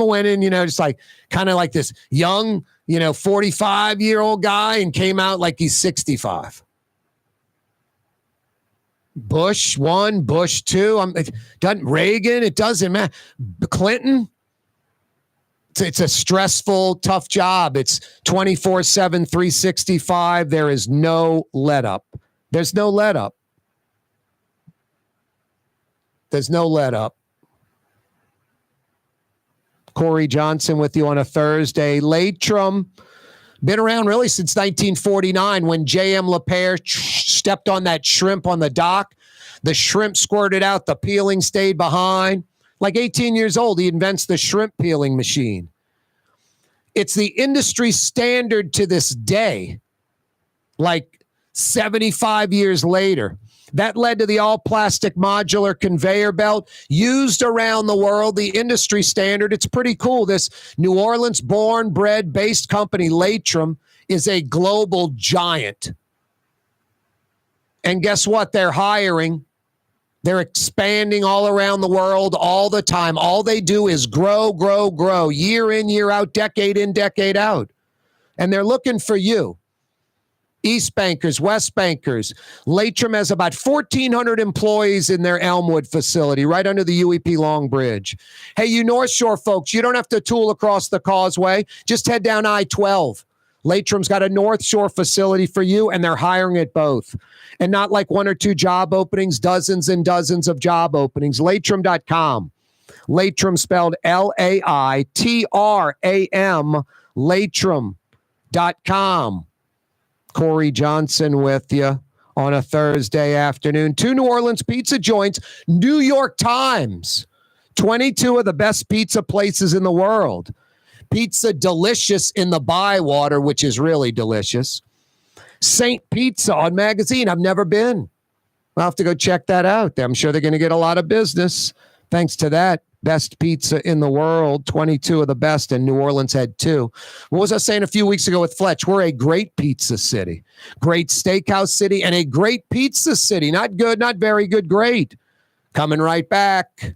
went in, just like kind of like this young, 45-year-old guy and came out like he's 65. Bush 1, Bush 2, Reagan, it doesn't matter. Clinton, it's a stressful, tough job. It's 24/7, 365. There is no let up. There's no let up. There's no let up. Corey Johnson with you on a Thursday. Leitrim, been around really since 1949 when J.M. LaPierre stepped on that shrimp on the dock. The shrimp squirted out, the peeling stayed behind. Like 18 years old, he invents the shrimp peeling machine. It's the industry standard to this day, like 75 years later. That led to the all-plastic modular conveyor belt used around the world, the industry standard. It's pretty cool. This New Orleans-born, bred-based company, Leitrim, is a global giant. And guess what? They're hiring. They're expanding all around the world all the time. All they do is grow, grow, grow, year in, year out, decade in, decade out. And they're looking for you. East Bankers, West Bankers. Leitrim has about 1,400 employees in their Elmwood facility, right under the UEP Long Bridge. Hey, you North Shore folks, you don't have to tool across the causeway. Just head down I-12. Leitrim's got a North Shore facility for you, and they're hiring at both. And not like 1 or 2 job openings, dozens and dozens of job openings. Leitrim.com. Leitrim spelled L-A-I-T-R-A-M. Leitrim.com. Corey Johnson with you on a Thursday afternoon. 2 New Orleans pizza joints. New York Times. 22 of the best pizza places in the world. Pizza delicious in the Bywater, which is really delicious. Saint Pizza on Magazine. I've never been. I'll have to go check that out. I'm sure they're going to get a lot of business thanks to that. Best pizza in the world, 22 of the best, and New Orleans had 2. What was I saying a few weeks ago with Fletch? We're a great pizza city, great steakhouse city, and a great pizza city. Not good, not very good, great. Coming right back.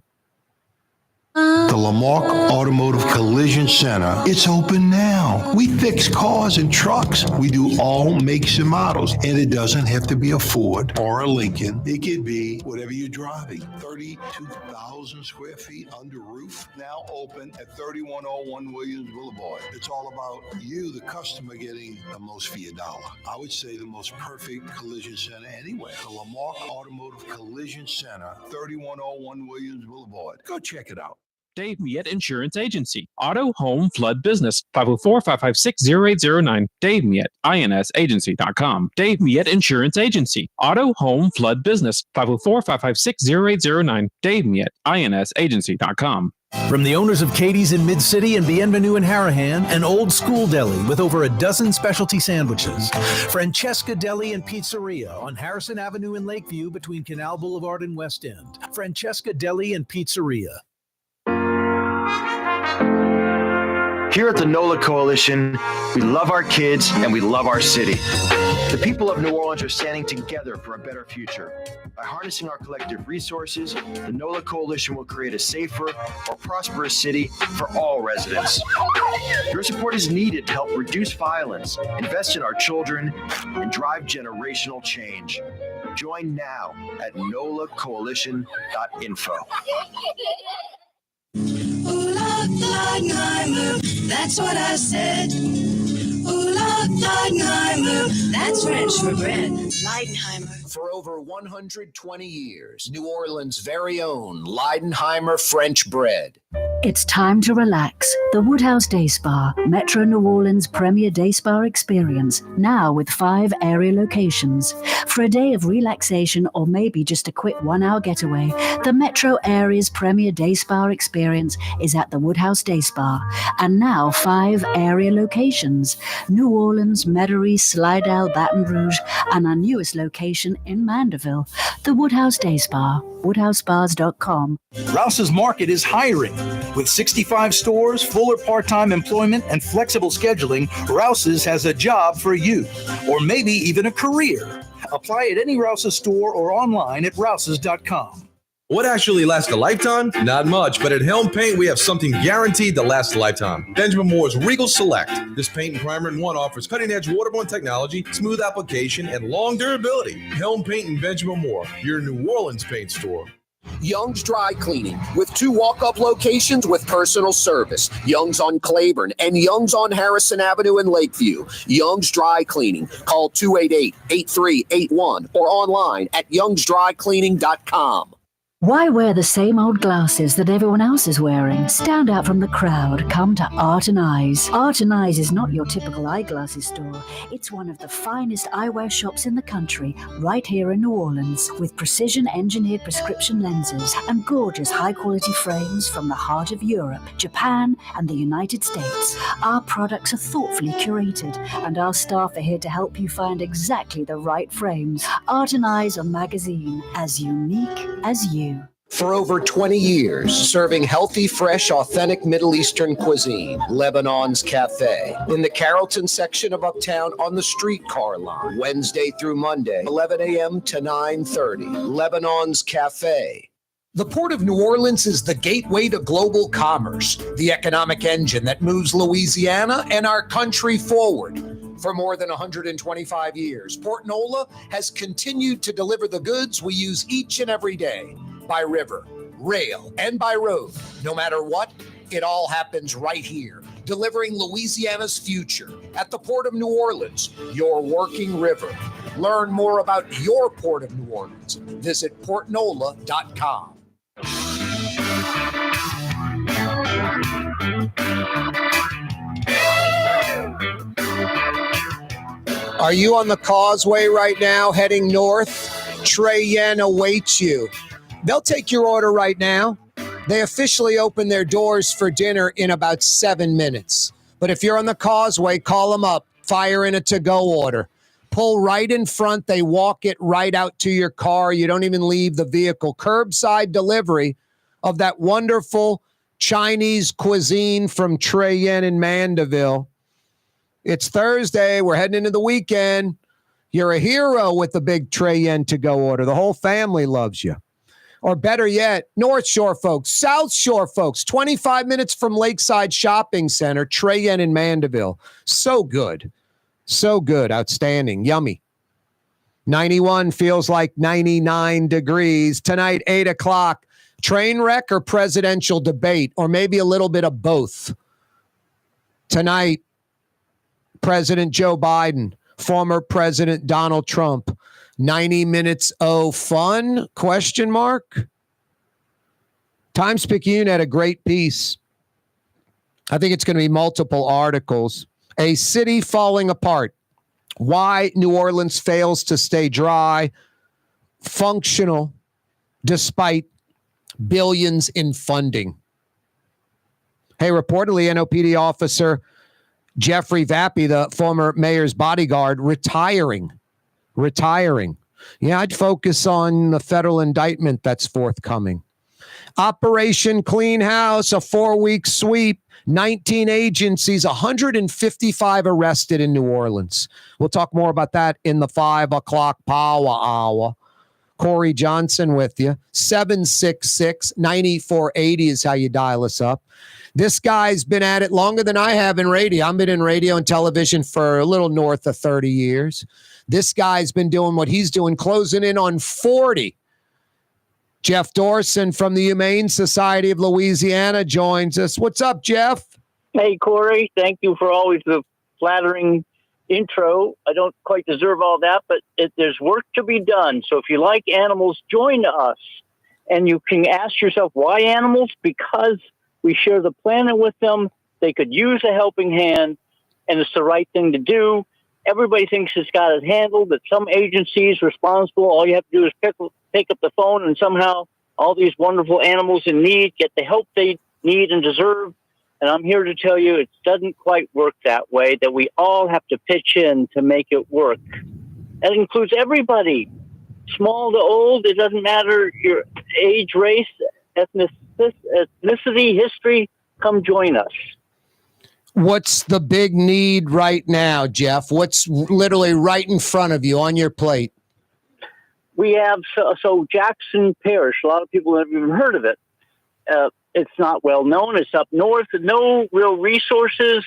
The Lamarck Automotive Collision Center. It's open now. We fix cars and trucks. We do all makes and models. And it doesn't have to be a Ford or a Lincoln. It could be whatever you're driving. 32,000 square feet under roof. Now open at 3101 Williams Boulevard. It's all about you, the customer, getting the most for your dollar. I would say the most perfect collision center anywhere. The Lamarck Automotive Collision Center, 3101 Williams Boulevard. Go check it out. Dave Miette Insurance Agency. Auto, home, flood, business. 504-556-0809. Dave Miette, INSagency.com. Dave Miette Insurance Agency. Auto, home, flood, business. 504-556-0809. Dave Miette, INSagency.com. From the owners of Katie's in Mid-City and Bienvenue in Harahan, an old school deli with over a dozen specialty sandwiches. Francesca Deli and Pizzeria on Harrison Avenue in Lakeview between Canal Boulevard and West End. Francesca Deli and Pizzeria. Here at the NOLA Coalition, we love our kids and we love our city. The people of New Orleans are standing together for a better future. By harnessing our collective resources, the NOLA Coalition will create a safer, more prosperous city for all residents. Your support is needed to help reduce violence, invest in our children, and drive generational change. Join now at nolacoalition.info. Leidenheimer, that's what I said. Ooh la Leidenheimer, that's French for bread. Leidenheimer. For over 120 years, New Orleans' very own Leidenheimer French bread. It's time to relax. The Woodhouse Day Spa, Metro New Orleans' premier day spa experience, now with 5 area locations. For a day of relaxation or maybe just a quick 1-hour getaway, the Metro area's premier day spa experience is at the Woodhouse Day Spa. And now 5 area locations: New Orleans, Metairie, Slidell, Baton Rouge, and our newest location in Mandeville, the Woodhouse Day Spa, woodhousespas.com. Rouse's Market is hiring. With 65 stores, full or part-time employment, and flexible scheduling, Rouse's has a job for you, or maybe even a career. Apply at any Rouse's store or online at rouses.com. What actually lasts a lifetime? Not much, but at Helm Paint, we have something guaranteed to last a lifetime. Benjamin Moore's Regal Select. This paint and primer in one offers cutting-edge waterborne technology, smooth application, and long durability. Helm Paint and Benjamin Moore, your New Orleans paint store. Young's Dry Cleaning, with 2 walk-up locations with personal service. Young's on Claiborne and Young's on Harrison Avenue in Lakeview. Young's Dry Cleaning. Call 288-8381 or online at youngsdrycleaning.com. Why wear the same old glasses that everyone else is wearing? Stand out from the crowd. Come to Art and Eyes. Art and Eyes is not your typical eyeglasses store. It's one of the finest eyewear shops in the country, right here in New Orleans, with precision-engineered prescription lenses and gorgeous high-quality frames from the heart of Europe, Japan, and the United States. Our products are thoughtfully curated, and our staff are here to help you find exactly the right frames. Art and Eyes are magazine, as unique as you. For over 20 years, serving healthy, fresh, authentic Middle Eastern cuisine, Lebanon's Cafe. In the Carrollton section of Uptown on the streetcar line, Wednesday through Monday, 11 a.m. to 9:30. Lebanon's Cafe. The Port of New Orleans is the gateway to global commerce, the economic engine that moves Louisiana and our country forward. For more than 125 years, Port Nola has continued to deliver the goods we use each and every day. By river, rail, and by road. No matter what, it all happens right here, delivering Louisiana's future at the Port of New Orleans, your working river. Learn more about your Port of New Orleans. Visit portnola.com. Are you on the causeway right now heading north? Trey Yen awaits you. They'll take your order right now. They officially open their doors for dinner in about 7 minutes. But if you're on the causeway, call them up. Fire in a to-go order. Pull right in front. They walk it right out to your car. You don't even leave the vehicle. Curbside delivery of that wonderful Chinese cuisine from Trey Yen in Mandeville. It's Thursday. We're heading into the weekend. You're a hero with the big Trey Yen to-go order. The whole family loves you. Or better yet, North Shore folks, South Shore folks, 25 minutes from Lakeside Shopping Center, Trey Yen in Mandeville. So good. So good. Outstanding. Yummy. 91 feels like 99 degrees. Tonight, 8 o'clock, train wreck or presidential debate, or maybe a little bit of both. Tonight, President Joe Biden, former President Donald Trump. 90 minutes of fun? Question mark. Times-Picayune had a great piece. I think it's going to be multiple articles. A city falling apart. Why New Orleans fails to stay dry, functional, despite billions in funding. Hey, reportedly, NOPD officer Jeffrey Vappy, the former mayor's bodyguard, retiring. Yeah, I'd focus on the federal indictment that's forthcoming. Operation Clean House, a 4-week sweep, 19 agencies, 155 arrested in New Orleans. We'll talk more about that in the 5 o'clock power hour. Corey Johnson with you. 766-9480 is how you dial us up. This guy's been at it longer than I have in radio. I've been in radio and television for a little north of 30 years. This guy's been doing what he's doing, closing in on 40. Jeff Dorson from the Humane Society of Louisiana joins us. What's up, Jeff? Hey, Corey. Thank you for always the flattering intro. I don't quite deserve all that, but there's work to be done. So if you like animals, join us. And you can ask yourself, why animals? Because we share the planet with them. They could use a helping hand, and it's the right thing to do. Everybody thinks it's got it handled, but some agencies responsible, all you have to do is pick up the phone, and somehow all these wonderful animals in need get the help they need and deserve. And I'm here to tell you it doesn't quite work that way, that we all have to pitch in to make it work. That includes everybody, small to old. It doesn't matter your age, race, ethnicity, history. Come join us. What's the big need right now, Jeff? What's literally right in front of you on your plate? We have, so Jackson Parish, a lot of people haven't even heard of it. It's not well known. It's up north. No real resources,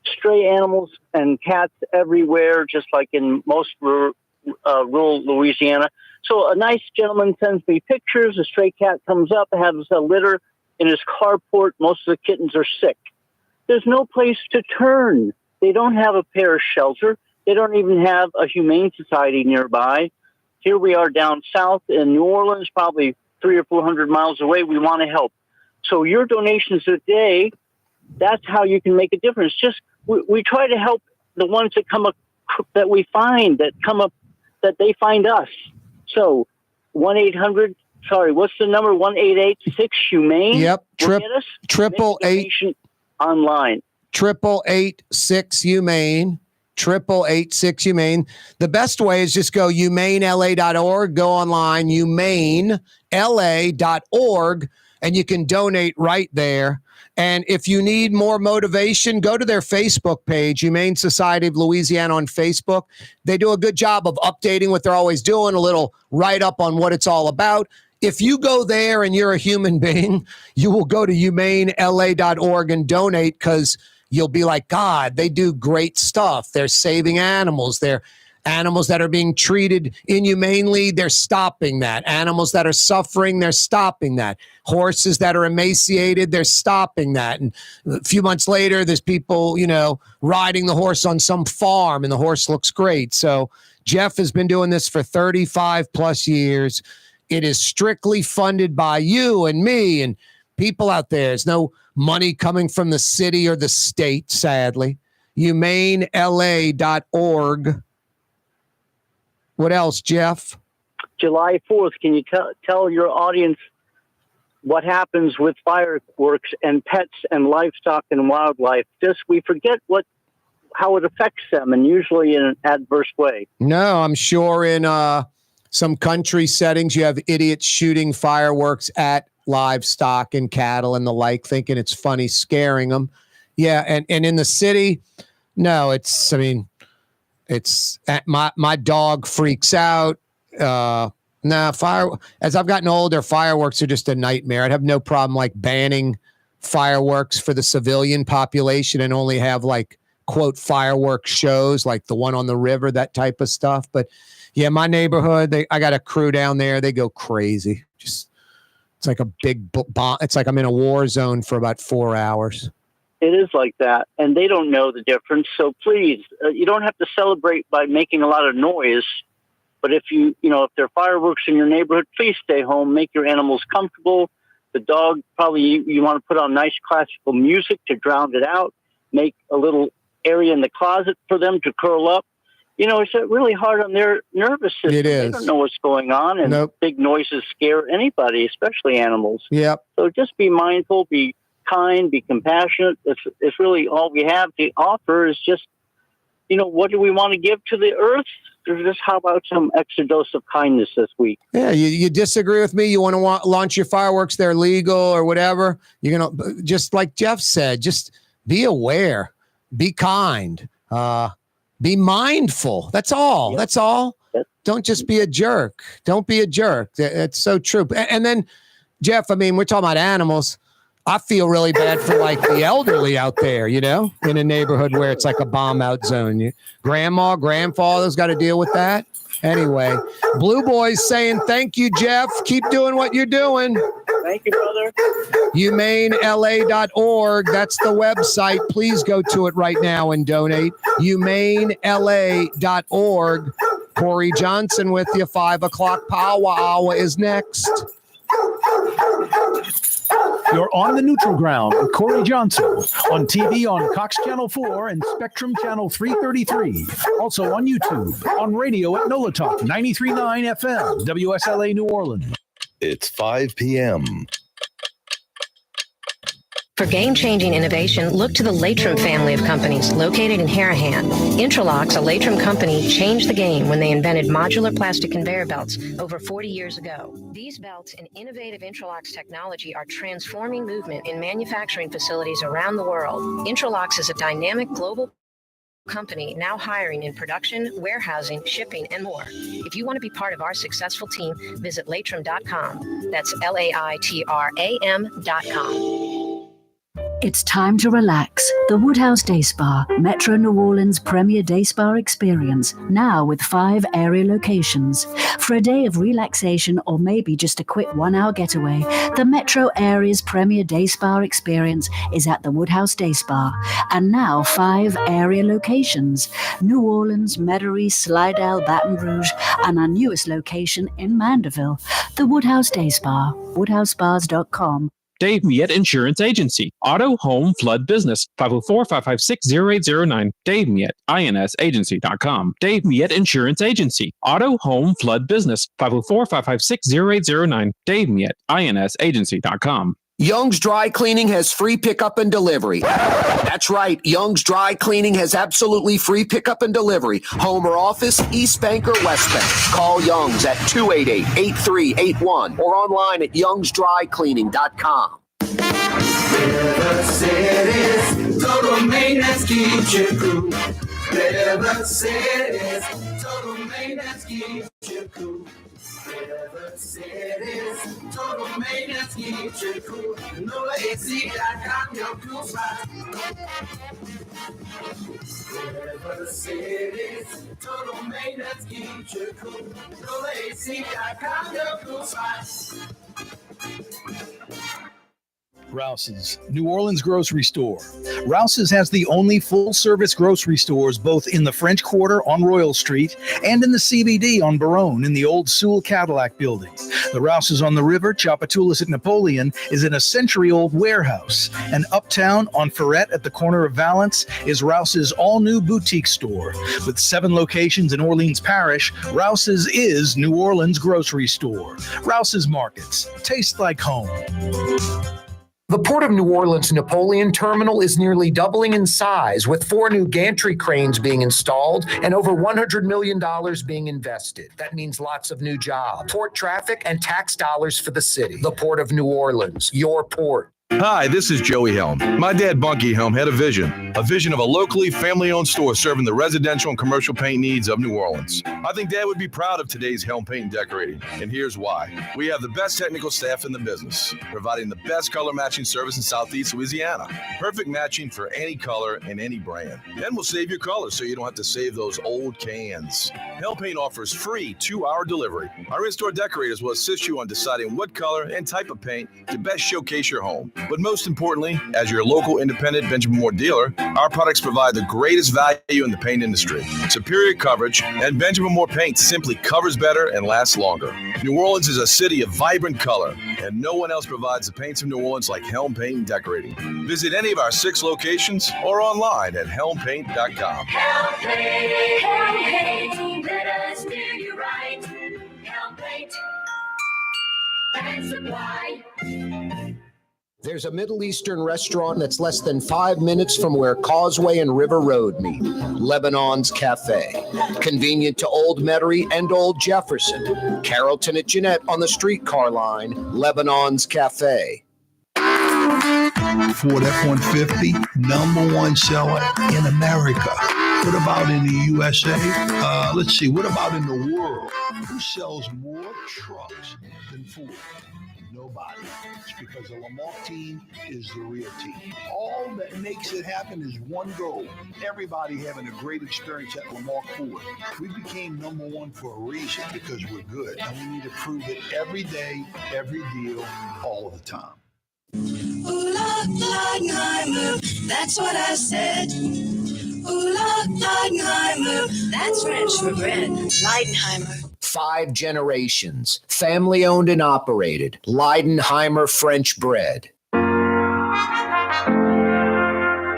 stray animals and cats everywhere, just like in most rural Louisiana. So a nice gentleman sends me pictures. A stray cat comes up, has a litter in his carport. Most of the kittens are sick. There's no place to turn. They don't have a parish shelter. They don't even have a humane society nearby. Here we are down south in New Orleans, probably 300 or 400 miles away. We want to help. So your donations today, that's how you can make a difference. Just we try to help the ones that come up, that we find, that come up, that they find us. So 1-800, sorry, what's the number? 1-888-6-HUMANE. Yep. Get us. 888 online. 888-6-HUMANE. 888-6-HUMANE. The best way is just go humanela.org, go online, humanela.org, and you can donate right there. And if you need more motivation, go to their Facebook page, Humane Society of Louisiana on Facebook. They do a good job of updating what they're always doing, a little write-up on what it's all about. If you go there and you're a human being, you will go to humanela.org and donate, because you'll be like, God, they do great stuff. They're saving animals. They're animals that are being treated inhumanely. They're stopping that. Animals that are suffering, they're stopping that. Horses that are emaciated, they're stopping that. And a few months later, there's people, riding the horse on some farm, and the horse looks great. So Jeff has been doing this for 35 plus years. It is strictly funded by you and me and people out there. There's no money coming from the city or the state, sadly. humanela.org. What else, Jeff? July 4th, can you tell your audience what happens with fireworks and pets and livestock and wildlife? We forget how it affects them, and usually in an adverse way. No, I'm sure in some country settings you have idiots shooting fireworks at livestock and cattle and the like, thinking it's funny, scaring them. Yeah, and in the city, no, it's my dog freaks out. As I've gotten older, fireworks are just a nightmare. I'd have no problem like banning fireworks for the civilian population and only have like, quote, fireworks shows like the one on the river, that type of stuff. But yeah, my neighborhood, I got a crew down there. They go crazy. It's like a big bomb. It's like I'm in a war zone for about 4 hours. It is like that, and they don't know the difference. So please, you don't have to celebrate by making a lot of noise. But if if there are fireworks in your neighborhood, please stay home. Make your animals comfortable. The dog, probably you want to put on nice classical music to drown it out. Make a little area in the closet for them to curl up. It's really hard on their nervous system. It is. They don't know what's going on, and big noises scare anybody, especially animals. Yep. So just be mindful, be kind, be compassionate. It's really all we have to offer is just, what do we want to give to the earth? Just how about some extra dose of kindness this week? Yeah, you disagree with me? You want to launch your fireworks? They're legal or whatever. You're going to, just like Jeff said, just be aware, be kind, be mindful. That's all. Yep. That's all. Yep. Don't just be a jerk. Don't be a jerk. It's so true. And then, Jeff, we're talking about animals. I feel really bad for like the elderly out there, in a neighborhood where it's like a bomb out zone. Grandma, grandfather's got to deal with that. Anyway, Blue Boys saying thank you, Jeff. Keep doing what you're doing. Thank you, brother. HumaneLA.org. That's the website. Please go to it right now and donate. HumaneLA.org. Corey Johnson with you. 5 o'clock Power Hour is next. You're on the neutral ground with Corey Johnson on TV on Cox Channel 4 and Spectrum Channel 333. Also on YouTube, on radio at NOLA Talk 93.9 FM, WSLA New Orleans. It's 5 p.m. For game-changing innovation, look to the Latrim family of companies located in Harahan. Intralocks, a Latrim company, changed the game when they invented modular plastic conveyor belts over 40 years ago. These belts and innovative Intralocks technology are transforming movement in manufacturing facilities around the world. Intralocks is a dynamic global company now hiring in production, warehousing, shipping, and more. If you want to be part of our successful team, visit Latrim.com. That's LAITRAM.com. It's time to relax. The Woodhouse Day Spa, Metro New Orleans' premier day spa experience, now with 5 area locations. For a day of relaxation or maybe just a quick 1-hour getaway, the Metro area's premier day spa experience is at the Woodhouse Day Spa. And now 5 area locations: New Orleans, Metairie, Slidell, Baton Rouge, and our newest location in Mandeville. The Woodhouse Day Spa, woodhousespas.com. Dave Miette Insurance Agency. Auto, home, flood, business. 504-556-0809. Dave Miette, INSagency.com. Dave Miette Insurance Agency. Auto, home, flood, business. 504-556-0809. Dave Miette, INSagency.com. Young's Dry Cleaning has free pickup and delivery. That's right. Young's Dry Cleaning has absolutely free pickup and delivery. Home or office, East Bank or West Bank. Call Young's at 288-8381 or online at youngsdrycleaning.com. River City's total maintenance keeps you cool. River City's total maintenance keeps you cool. River City's total maintenance keeps you cool. NOLAAC.com, your cool spot. River City's total maintenance keeps you cool. NOLAAC.com, your cool spot. Rouse's, New Orleans grocery store. Rouse's has the only full-service grocery stores both in the French Quarter on Royal Street and in the CBD on Baronne in the old Sewell Cadillac building. The Rouse's on the river, Tchoupitoulas at Napoleon, is in a century-old warehouse. And uptown on Ferret at the corner of Valence is Rouse's all-new boutique store. With 7 locations in Orleans Parish, Rouse's is New Orleans grocery store. Rouse's Markets. Taste like home. The Port of New Orleans Napoleon Terminal is nearly doubling in size, with 4 new gantry cranes being installed and over $100 million being invested. That means lots of new jobs, port traffic, and tax dollars for the city. The Port of New Orleans, your port. Hi, this is Joey Helm. My dad, Bunky Helm, had a vision of a locally family-owned store serving the residential and commercial paint needs of New Orleans. I think Dad would be proud of today's Helm Paint and Decorating, and here's why. We have the best technical staff in the business, providing the best color matching service in Southeast Louisiana. Perfect matching for any color and any brand. Then we'll save your colors so you don't have to save those old cans. Helm Paint offers free 2-hour delivery. Our in-store decorators will assist you on deciding what color and type of paint to best showcase your home. But most importantly, as your local independent Benjamin Moore dealer, our products provide the greatest value in the paint industry. Superior coverage, and Benjamin Moore paint simply covers better and lasts longer. New Orleans is a city of vibrant color, and no one else provides the paints of New Orleans like Helm Paint and Decorating. Visit any of our 6 locations or online at helmpaint.com. Helm Paint, Helm Paint, let us do you right. Helm Paint and Supply. There's a Middle Eastern restaurant that's less than 5 minutes from where Causeway and River Road meet, Lebanon's Cafe. Convenient to Old Metairie and Old Jefferson. Carrollton at Jeanette on the streetcar line, Lebanon's Cafe. Ford F-150, #1 seller in America. What about in the USA? Let's see. What about in the world? Who sells more trucks than Ford? Nobody. It's because the Lamar team is the real team. All that makes it happen is one goal. Everybody having a great experience at Lamar Ford. We became number one for a reason, because we're good. And we need to prove it every day, every deal, all of the time. Ooh, Leidenheimer, that's what I said. Ooh, Leidenheimer, that's French for bread. Leidenheimer. 5 generations, family owned and operated. Leidenheimer French bread.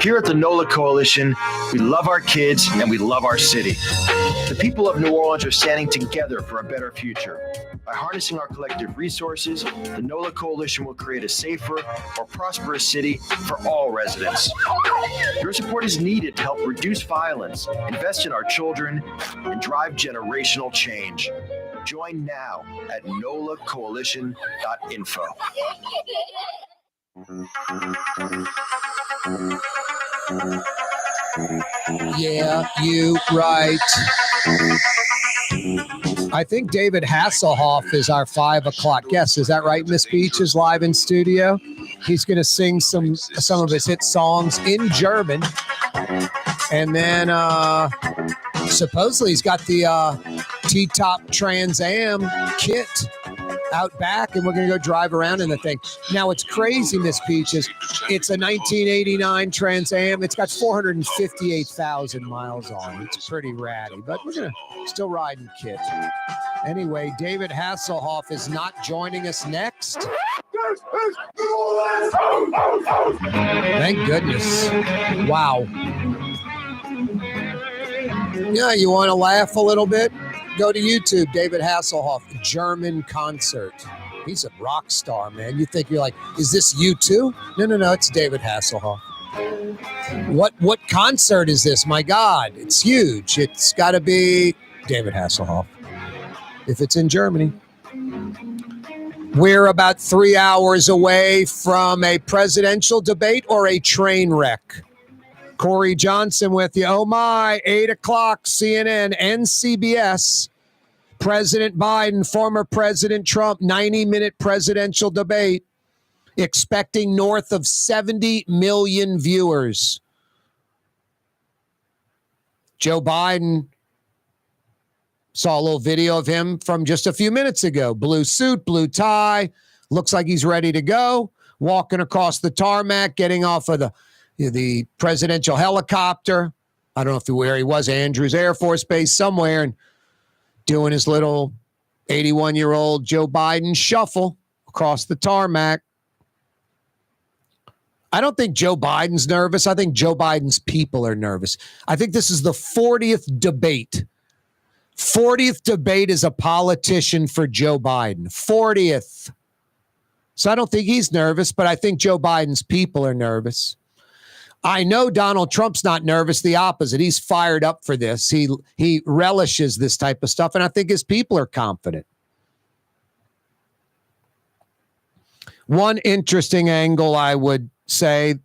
Here at the NOLA Coalition, we love our kids and we love our city. The people of New Orleans are standing together for a better future. By harnessing our collective resources, the NOLA Coalition will create a safer, more prosperous city for all residents. Your support is needed to help reduce violence, invest in our children, and drive generational change. Join now at nolacoalition.info. Yeah, you right. I think David Hasselhoff is our 5 o'clock guest. Is that right? Miss Beach is live in studio. He's going to sing some of his hit songs in German. And then supposedly he's got the T-Top Trans Am kit out back, and we're going to go drive around in the thing. Now, it's crazy, Miss Peaches. It's a 1989 Trans Am. It's got 458,000 miles on it. It's pretty ratty, but we're going to still ride in kit. Anyway, David Hasselhoff is not joining us next. Thank goodness. Wow. Yeah, you want to laugh a little bit? Go to YouTube, David Hasselhoff, German concert. He's a rock star, man. You think you're like, is this U2? No, it's David Hasselhoff. What concert is this? My God, it's huge. It's got to be David Hasselhoff. If it's in Germany. We're about 3 hours away from a presidential debate or a train wreck. Corey Johnson with you. Oh my, 8 o'clock, CNN and CBS. President Biden, former President Trump, 90-minute presidential debate, expecting north of 70 million viewers. Joe Biden, saw a little video of him from just a few minutes ago. Blue suit, blue tie, looks like he's ready to go, walking across the tarmac, getting off of the presidential helicopter. I don't know where he was, Andrews Air Force Base somewhere, and doing his little 81-year-old Joe Biden shuffle across the tarmac. I don't think Joe Biden's nervous. I think Joe Biden's people are nervous. I think this is the 40th debate. 40th debate as a politician for Joe Biden. 40th. So I don't think he's nervous, but I think Joe Biden's people are nervous. I know Donald Trump's not nervous, the opposite. He's fired up for this. He relishes this type of stuff, and I think his people are confident. One interesting angle, I would say,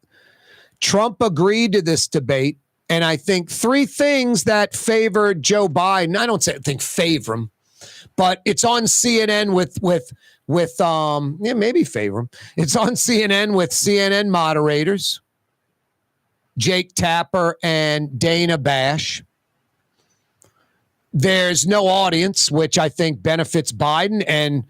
Trump agreed to this debate, and I think 3 things that favored Joe Biden. I don't think favor him, but it's on CNN with maybe favor him. It's on CNN with CNN moderators, Jake Tapper and Dana Bash. There's no audience, which I think benefits Biden, and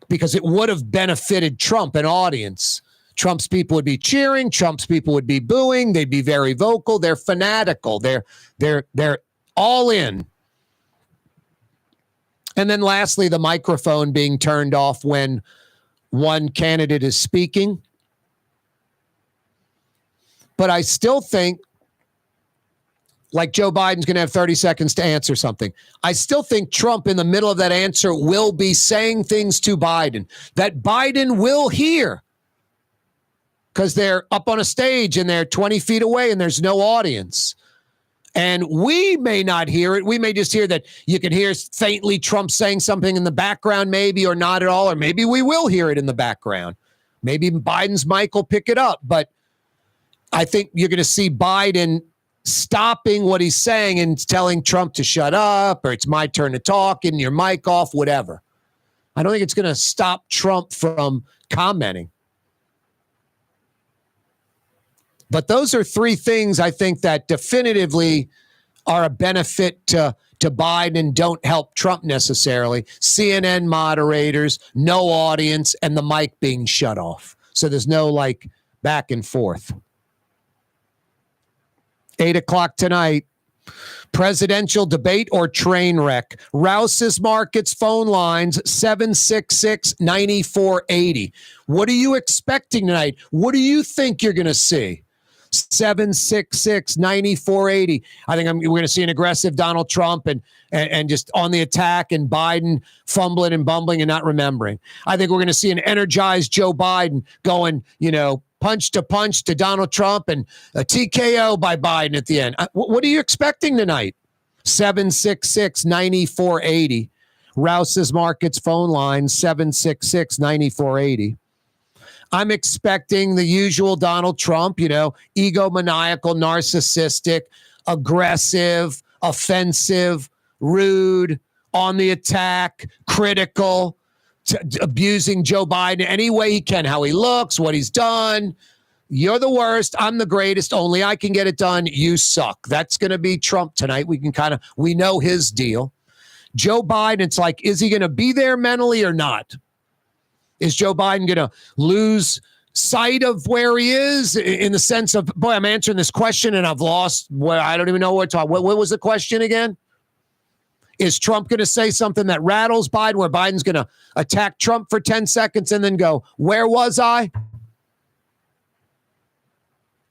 because it would have benefited Trump, an audience. Trump's people would be cheering, Trump's people would be booing, they'd be very vocal, they're fanatical, they're all in. And then lastly, the microphone being turned off when one candidate is speaking. But I still think, like Joe Biden's going to have 30 seconds to answer something. I still think Trump in the middle of that answer will be saying things to Biden that Biden will hear because they're up on a stage and they're 20 feet away and there's no audience. And we may not hear it. We may just hear that you can hear faintly Trump saying something in the background, maybe, or not at all. Or maybe we will hear it in the background. Maybe Biden's mic will pick it up. But I think you're going to see Biden stopping what he's saying and telling Trump to shut up, or it's my turn to talk and your mic off, whatever. I don't think it's going to stop Trump from commenting. But those are three things I think that definitively are a benefit to Biden and don't help Trump necessarily. CNN moderators, no audience, and the mic being shut off. So there's no like back and forth. 8 o'clock tonight, presidential debate or train wreck. Rouse's Markets phone lines, 766-9480. What are you expecting tonight? What do you think you're going to see? 766-9480. I think we're going to see an aggressive Donald Trump and just on the attack, and Biden fumbling and bumbling and not remembering. I think we're going to see an energized Joe Biden going, punch to Donald Trump and a TKO by Biden at the end. What are you expecting tonight? 766-9480. Rouse's Markets phone line, 766-9480. I'm expecting the usual Donald Trump, egomaniacal, narcissistic, aggressive, offensive, rude, on the attack, critical, abusing Joe Biden any way he can, how he looks, what he's done. You're the worst. I'm the greatest. Only I can get it done. You suck. That's going to be Trump tonight. We know his deal. Joe Biden, it's like, is he going to be there mentally or not? Is Joe Biden going to lose sight of where he is in the sense of, boy, I'm answering this question and I've lost where I don't even know what to talk. What was the question again? Is Trump going to say something that rattles Biden, where Biden's going to attack Trump for 10 seconds and then go, where was I?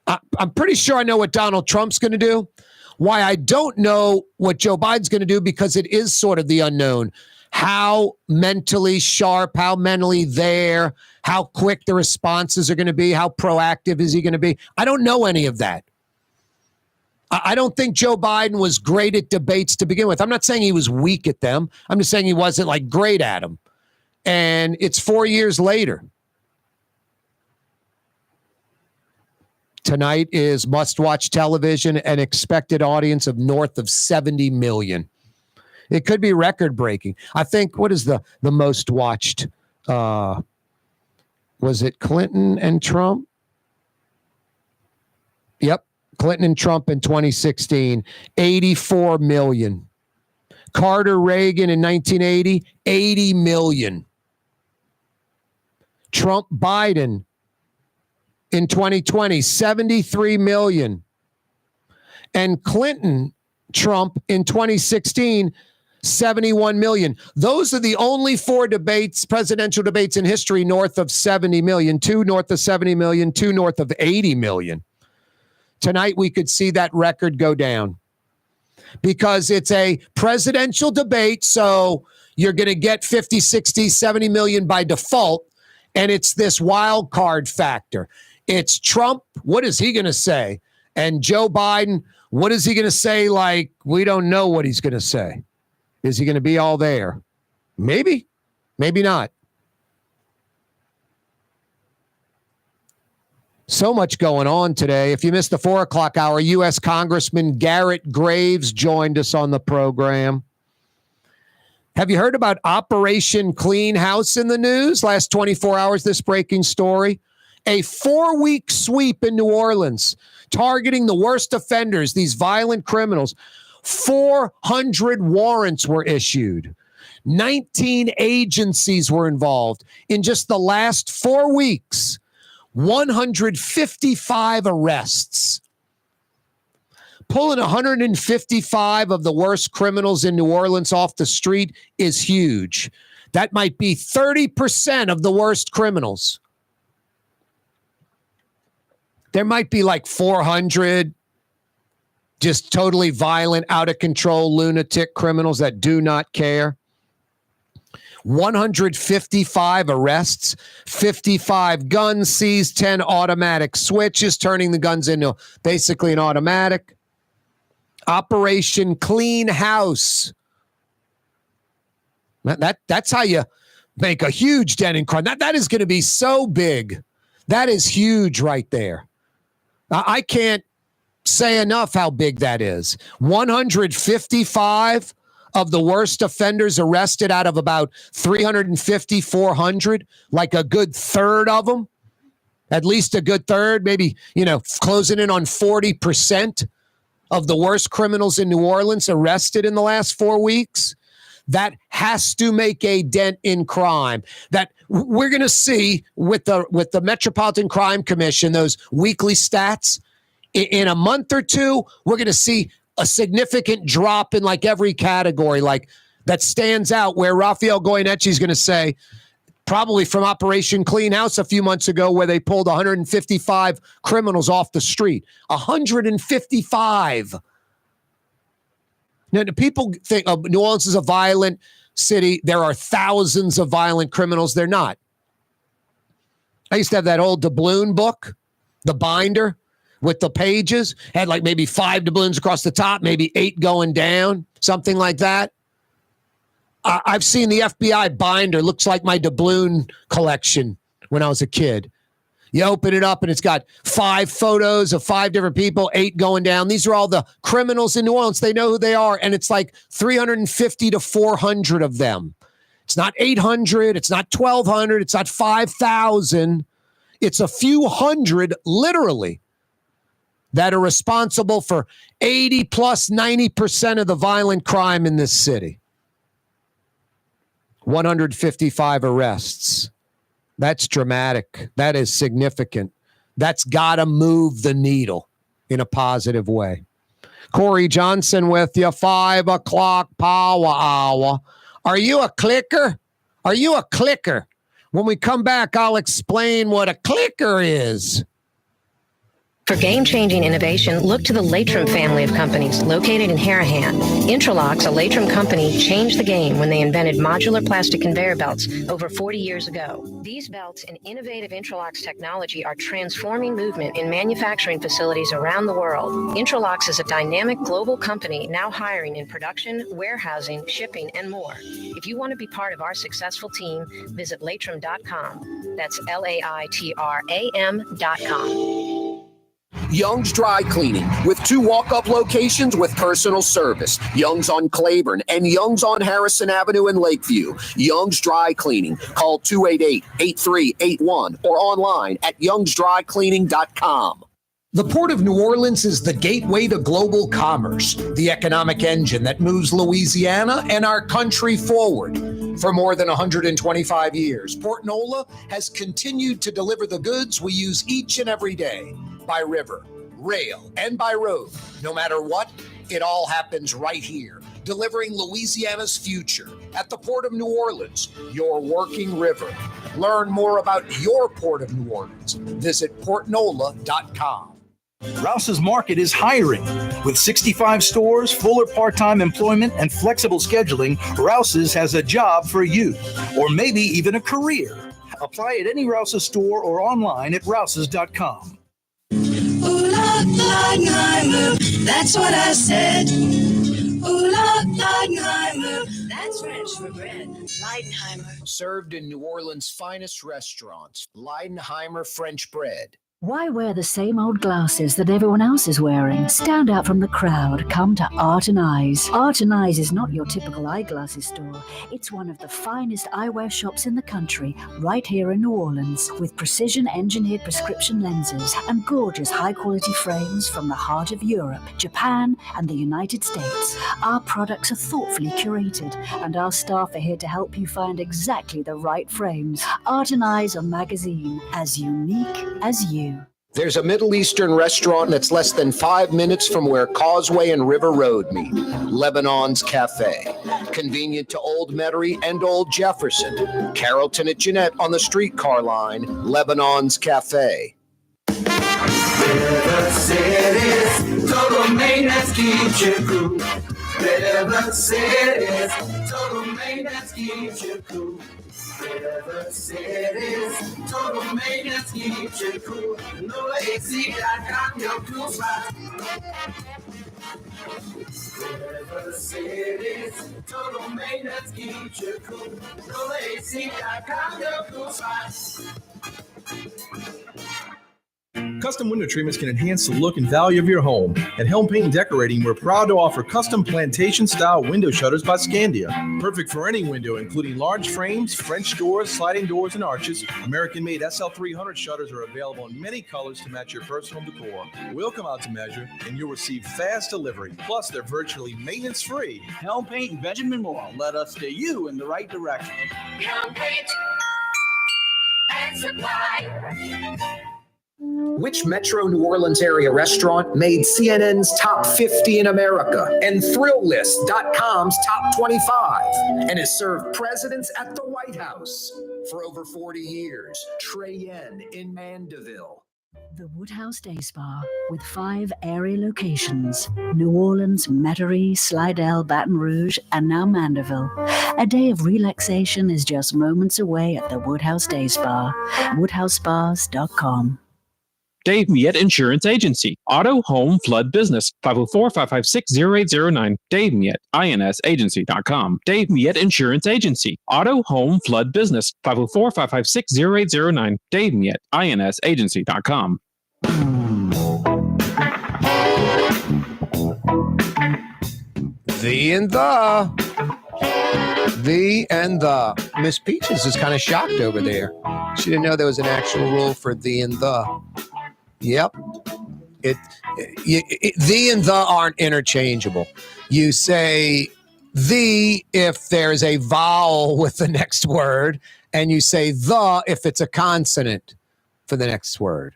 I'm pretty sure I know what Donald Trump's going to do. Why I don't know what Joe Biden's going to do, because it is sort of the unknown. How mentally sharp, how mentally there, how quick the responses are going to be, how proactive is he going to be? I don't know any of that. I don't think Joe Biden was great at debates to begin with. I'm not saying he was weak at them. I'm just saying he wasn't like great at them. And it's 4 years later. Tonight is must-watch television, an expected audience of north of 70 million. It could be record-breaking. I think, what is the most watched? Was it Clinton and Trump? Yep, Clinton and Trump in 2016, 84 million. Carter Reagan in 1980, 80 million. Trump Biden in 2020, 73 million. And Clinton Trump in 2016, 71 million. Those are the only four debates, presidential debates in history north of 70 million. Two north of 70 million, two north of 80 million. Tonight we could see that record go down because it's a presidential debate, so you're going to get 50, 60, 70 million by default, and it's this wild card factor. It's Trump, what is he going to say? And Joe Biden, what is he going to say? Like, we don't know what he's going to say. Is he going to be all there? Maybe, maybe not. So much going on today. If you missed the 4 o'clock hour, U.S. Congressman Garret Graves joined us on the program. Have you heard about Operation Clean House in the news? Last 24 hours, this breaking story. A 4-week sweep in New Orleans, targeting the worst offenders, these violent criminals. 400 warrants were issued. 19 agencies were involved. In just the last 4 weeks, 155 arrests. Pulling 155 of the worst criminals in New Orleans off the street is huge. That might be 30% of the worst criminals. There might be like 400 just totally violent, out of control, lunatic criminals that do not care. 155 arrests, 55 guns seized, 10 automatic switches, turning the guns into basically an automatic. Operation Clean House. That's how you make a huge dent in crime. That is going to be so big. That is huge right there. I can't say enough how big that is. 155 of the worst offenders arrested out of about 350, 400, like a good third of them, at least a good third, maybe, closing in on 40% of the worst criminals in New Orleans arrested in the last 4 weeks. That has to make a dent in crime. That we're going to see with the Metropolitan Crime Commission, those weekly stats. In a month or two, we're going to see a significant drop in like every category, like that stands out, where Rafael Goyeneche is going to say, probably from Operation Clean House a few months ago, where they pulled 155 criminals off the street. 155. Now, people think New Orleans is a violent city. There are thousands of violent criminals. They're not. I used to have that old doubloon book, the binder with the pages, had like maybe 5 doubloons across the top, maybe 8 going down, something like that. I've seen the FBI binder. Looks like my doubloon collection when I was a kid. You open it up and it's got 5 photos of 5 different people, 8 going down. These are all the criminals in New Orleans. They know who they are. And it's like 350 to 400 of them. It's not 800. It's not 1,200. It's not 5,000. It's a few hundred, literally, that are responsible for 80 plus 90% of the violent crime in this city. 155 arrests. That's dramatic. That is significant. That's got to move the needle in a positive way. Corey Johnson with you, 5 o'clock power hour. Are you a clicker? Are you a clicker? When we come back, I'll explain what a clicker is. For game-changing innovation, look to the Latrim family of companies located in Harahan. Intralocks, a Latrim company, changed the game when they invented modular plastic conveyor belts over 40 years ago. These belts and innovative Intralocks technology are transforming movement in manufacturing facilities around the world. Intralocks is a dynamic global company now hiring in production, warehousing, shipping, and more. If you want to be part of our successful team, visit Latrim.com. That's LAITRAM.com. Young's Dry Cleaning, with 2 walk-up locations with personal service. Young's on Claiborne and Young's on Harrison Avenue in Lakeview. Young's Dry Cleaning. Call 288-8381 or online at youngsdrycleaning.com. The Port of New Orleans is the gateway to global commerce, the economic engine that moves Louisiana and our country forward. For more than 125 years, Port Nola has continued to deliver the goods we use each and every day. By river, rail, and by road. No matter what, it all happens right here, delivering Louisiana's future at the Port of New Orleans, your working river. Learn more about your Port of New Orleans. Visit portnola.com. Rouse's Market is hiring. With 65 stores, full or part-time employment, and flexible scheduling, Rouse's has a job for you, or maybe even a career. Apply at any Rouse's store or online at rouses.com. Ooh, Leidenheimer, that's what I said. Ooh, Leidenheimer, that's French for bread. Leidenheimer. Served in New Orleans' finest restaurants, Leidenheimer French bread. Why wear the same old glasses that everyone else is wearing? Stand out from the crowd. Come to Art and Eyes. Art and Eyes is not your typical eyeglasses store. It's one of the finest eyewear shops in the country, right here in New Orleans, with precision-engineered prescription lenses and gorgeous high-quality frames from the heart of Europe, Japan, and the United States. Our products are thoughtfully curated, and our staff are here to help you find exactly the right frames. Art and Eyes, a magazine as unique as you. There's a Middle Eastern restaurant that's less than 5 minutes from where Causeway and River Road meet, Lebanon's Cafe. Convenient to Old Metairie and Old Jefferson. Carrollton at Jeanette on the streetcar line, Lebanon's Cafe. River City's total maintenance keeps you cool. River City's total maintenance keeps you cool. River City's total maintenance keeps you cool. No AC, I got your cool spot. River City's total maintenance keeps you cool. No AC, I got your cool spot. Custom window treatments can enhance the look and value of your home. At Helm Paint and Decorating, we're proud to offer custom plantation-style window shutters by Scandia. Perfect for any window, including large frames, French doors, sliding doors, and arches. American-made SL300 shutters are available in many colors to match your first home decor. We'll come out to measure, and you'll receive fast delivery. Plus, they're virtually maintenance-free. Helm Paint and Benjamin Moore. Let us steer you in the right direction. Helm Paint and Supply. Which Metro New Orleans area restaurant made CNN's top 50 in America and ThrillList.com's top 25 and has served presidents at the White House for over 40 years? Trey Yen in Mandeville. The Woodhouse Day Spa, with 5 area locations: New Orleans, Metairie, Slidell, Baton Rouge, and now Mandeville. A day of relaxation is just moments away at the Woodhouse Day Spa. WoodhouseSpas.com. Dave Miette Insurance Agency. Auto, home, flood, business. 504-556-0809. Dave Miette, INSagency.com. Dave Miette Insurance Agency. Auto, home, flood, business. 504-556-0809. Dave Miette, INSagency.com. The and the. Miss Peaches is kind of shocked over there. She didn't know there was an actual rule for the and the. Yep. The and the aren't interchangeable. You say the if there's a vowel with the next word, and you say the if it's a consonant for the next word.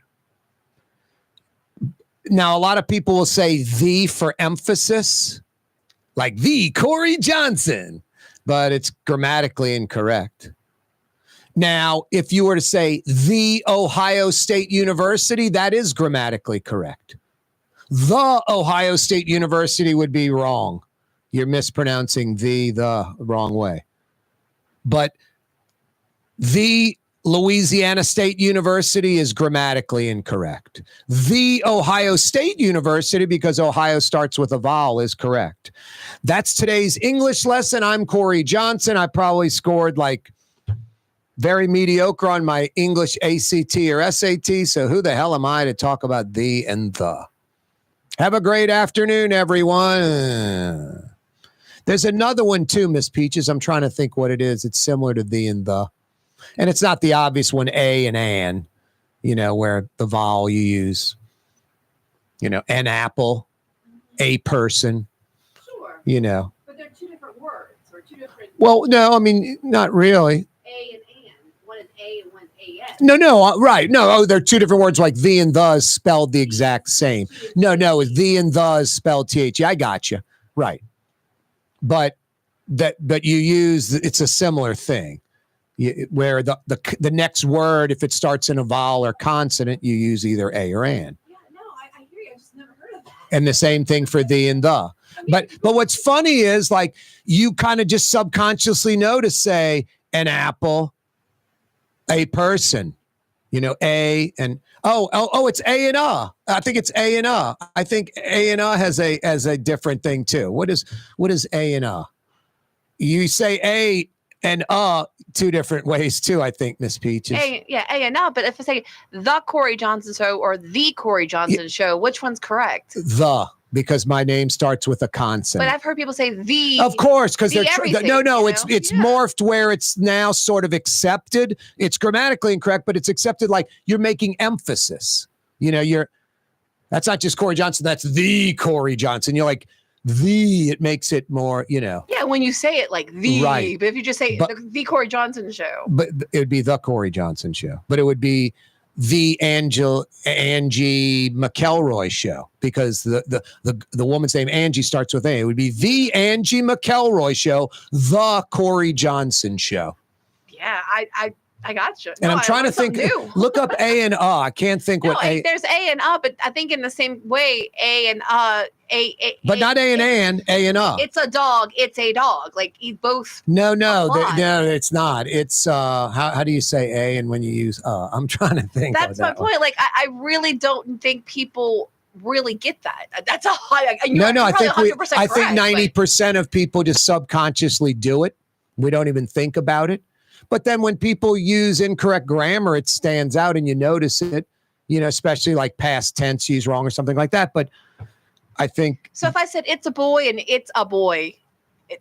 Now, a lot of people will say the for emphasis, like the Corey Johnson, but it's grammatically incorrect. Now, if you were to say the Ohio State University, that is grammatically correct. The Ohio State University would be wrong. You're mispronouncing the wrong way. But the Louisiana State University is grammatically incorrect. The Ohio State University, because Ohio starts with a vowel, is correct. That's today's English lesson. I'm Corey Johnson. I probably scored like very mediocre on my English ACT or SAT, so who the hell am I to talk about the and the? Have a great afternoon, everyone. There's another one too, Miss Peaches. I'm trying to think what it is. It's similar to the and the. And it's not the obvious one, a and an, where the vowel you use, an apple, a person, Sure. But they're two different words or two different. Well, no, I mean, not really. A and an. One is A and one is AN. No, right. No, they're two different words, like the and the is spelled the exact same. No, the and the is spelled THE. I got you. Right. But you use, it's a similar thing. Where the next word, if it starts in a vowel or consonant, you use either a or an. Yeah, no, I hear you. I just never heard of that. And the same thing for the and the. But what's funny is like you kind of just subconsciously know to say an apple, a person, a and it's a and I think it's a and I think a and has a different thing too. What is a and You say a and two different ways too, I think, Miss Peaches. A and but if I say the Corey Johnson show or the Corey Johnson show, which one's correct? Because my name starts with a consonant. But I've heard people say the. Of course, because they're it's Yeah. morphed where it's now sort of accepted. It's grammatically incorrect, but it's accepted like you're making emphasis. That's not just Corey Johnson, that's the Corey Johnson. You're like, it makes it more, Yeah, when you say it like the, right. But if you just say the Corey Johnson show. But it would be the Corey Johnson show. But it would be the Angie McElroy show, because the woman's name Angie starts with A. It would be the Angie McElroy show, the Corey Johnson show. Yeah, I gotcha. And I'm trying to think. Look up A and I can't think what A. There's A and but I think in the same way A and But not A and A and It's a dog. It's a dog. Like both. No, it's not. It's how do you say A and when you use I'm trying to think. That's my point. Like I really don't think people really get that. That's a high. No. I think 90% of people just subconsciously do it. We don't even think about it. But then when people use incorrect grammar, it stands out and you notice it. especially like past tense used wrong or something like that. But I think. So if I said it's a boy and it's a boy,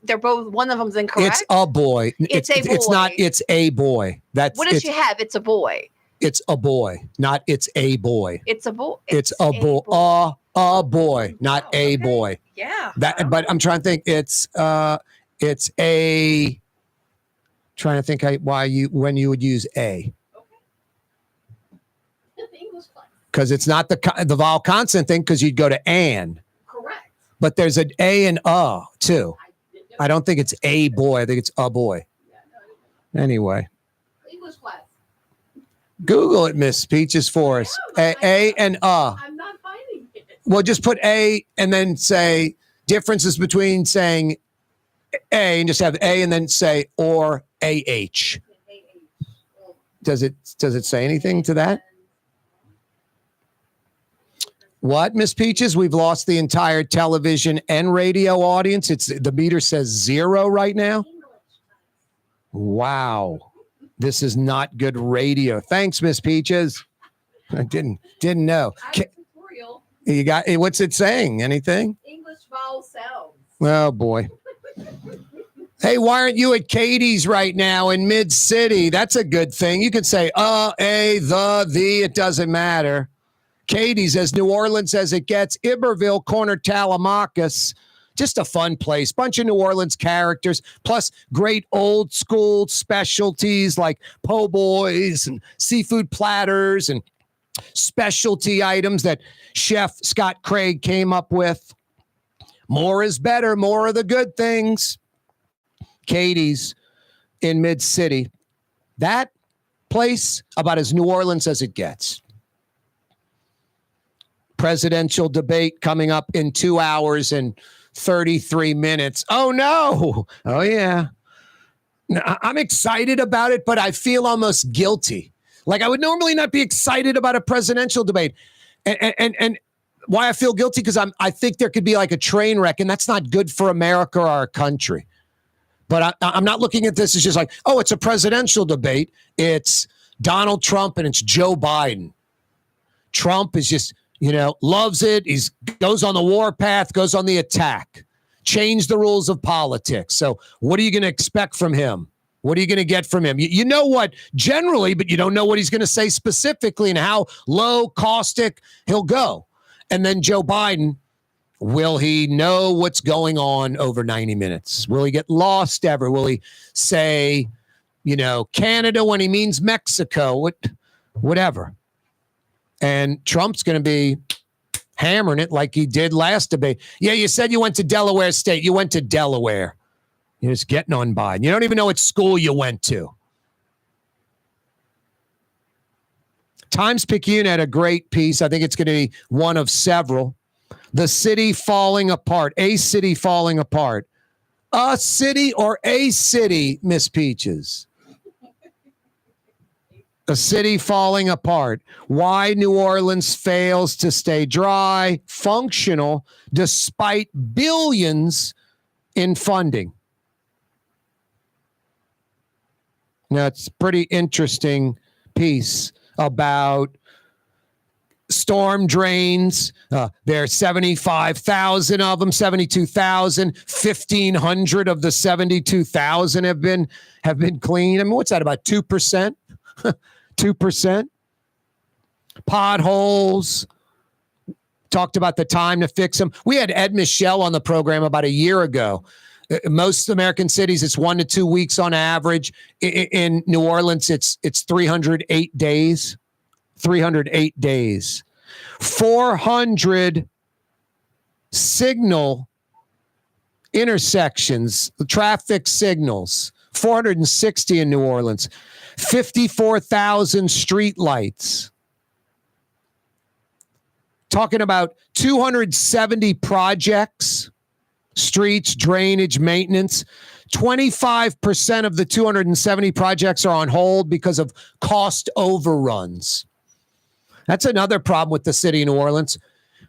they're both, one of them's incorrect. It's a boy. It's a boy. It's not, it's a boy. What does she have? It's a boy. It's a boy, not it's a boy. It's a boy. It's a boy. A boy, not a boy. Yeah. But I'm trying to think. It's a. Trying to think when you would use a. Because it's not the vowel consonant thing. Because you'd go to an. Correct. But there's an a and too. I don't think it's a boy. I think it's a boy. Anyway. English class. Google it, Miss Peaches, for us. A and I'm not finding it. Well, just put a and then say differences between saying a and just have a and then say or AH. Does it say anything to that? What, Miss Peaches? We've lost the entire television and radio audience. The meter says 0 right now. Wow. This is not good radio. Thanks, Miss Peaches. I didn't know. You got what's it saying? Anything? English vowel sounds. Oh boy. Hey, why aren't you at Katie's right now in Mid City? That's a good thing. You could say a, the, it doesn't matter. Katie's, as New Orleans as it gets. Iberville, corner Tallahassee. Just a fun place. Bunch of New Orleans characters, plus great old school specialties like po' boys and seafood platters and specialty items that Chef Scott Craig came up with. More is better. More of the good things. Katie's in Mid-City. That place about as New Orleans as it gets. Presidential debate coming up in 2 hours and 33 minutes. Oh, no. Oh, yeah. I'm excited about it, but I feel almost guilty. Like I would normally not be excited about a presidential debate. And why I feel guilty, because I think there could be like a train wreck, and that's not good for America or our country. But I'm not looking at this as just like, oh, it's a presidential debate. It's Donald Trump and it's Joe Biden. Trump is just, loves it. He goes on the warpath, goes on the attack, change the rules of politics. So what are you going to expect from him? What are you going to get from him? You know what generally, but you don't know what he's going to say specifically and how low caustic he'll go. And then Joe Biden, will he know what's going on over 90 minutes? Will he get lost ever? Will he say, Canada when he means Mexico? Whatever. And Trump's going to be hammering it like he did last debate. Yeah, you said you went to Delaware State. You went to Delaware. You're just getting on Biden. You don't even know what school you went to. Times-Picayune had a great piece. I think it's going to be one of several. The city falling apart. A city falling apart. A city or a city, Miss Peaches? A city falling apart. Why New Orleans fails to stay dry, functional, despite billions in funding. Now, it's a pretty interesting piece about storm drains. There are 75,000 of them, 72,000, 1,500 of the 72,000 have been cleaned. I mean, what's that, about 2%? 2%. Potholes. Talked about the time to fix them. We had Ed Michelle on the program about a year ago. Most American cities, it's 1 to 2 weeks on average. In New Orleans, it's 308 days. 308 days. 400 signal intersections, traffic signals. 460 in New Orleans. 54,000 street lights. Talking about 270 projects, streets, drainage, maintenance. 25% of the 270 projects are on hold because of cost overruns. That's another problem with the city of New Orleans.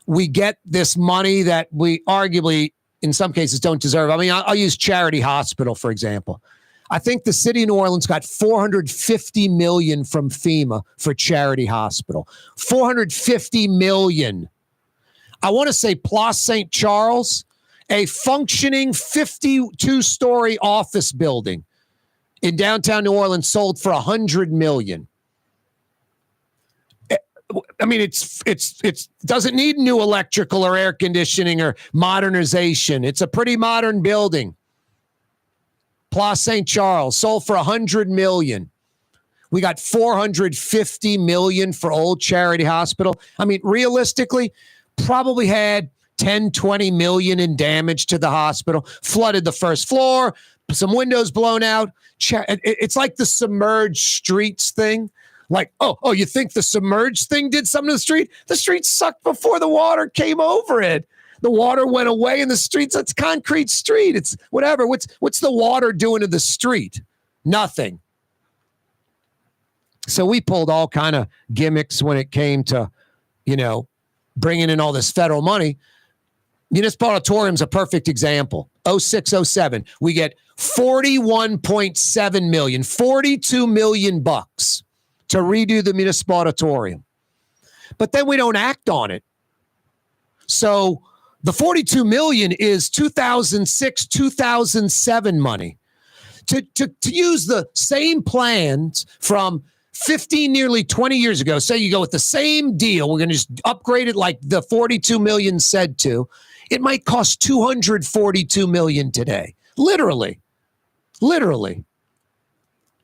We get this money that we arguably, in some cases, don't deserve. I mean, I'll use Charity Hospital, for example. I think the city of New Orleans got $450 million from FEMA for Charity Hospital. $450 million. I want to say Place St. Charles, a functioning 52-story office building in downtown New Orleans, sold for $100 million. I mean, it's doesn't need new electrical or air conditioning or modernization. It's a pretty modern building. Place St. Charles sold for $100 million. We got $450 million for Old Charity Hospital. I mean, realistically, probably had 10, 20 million in damage to the hospital, flooded the first floor, some windows blown out. It's like the submerged streets thing. Like, oh, you think the submerged thing did something to the street? The street sucked before the water came over it. The water went away in the streets. It's concrete street. It's whatever. What's the water doing to the street? Nothing. So we pulled all kind of gimmicks when it came to, bringing in all this federal money. Municipal Auditorium's a perfect example. 06, 07, we get $41.7 million, $42 million bucks to redo the Municipal Auditorium. But then we don't act on it. So the $42 million is 2006, 2007 money. To use the same plans from 15, nearly 20 years ago, say you go with the same deal, we're going to just upgrade it like the $42 million said to, it might cost $242 million today. Literally.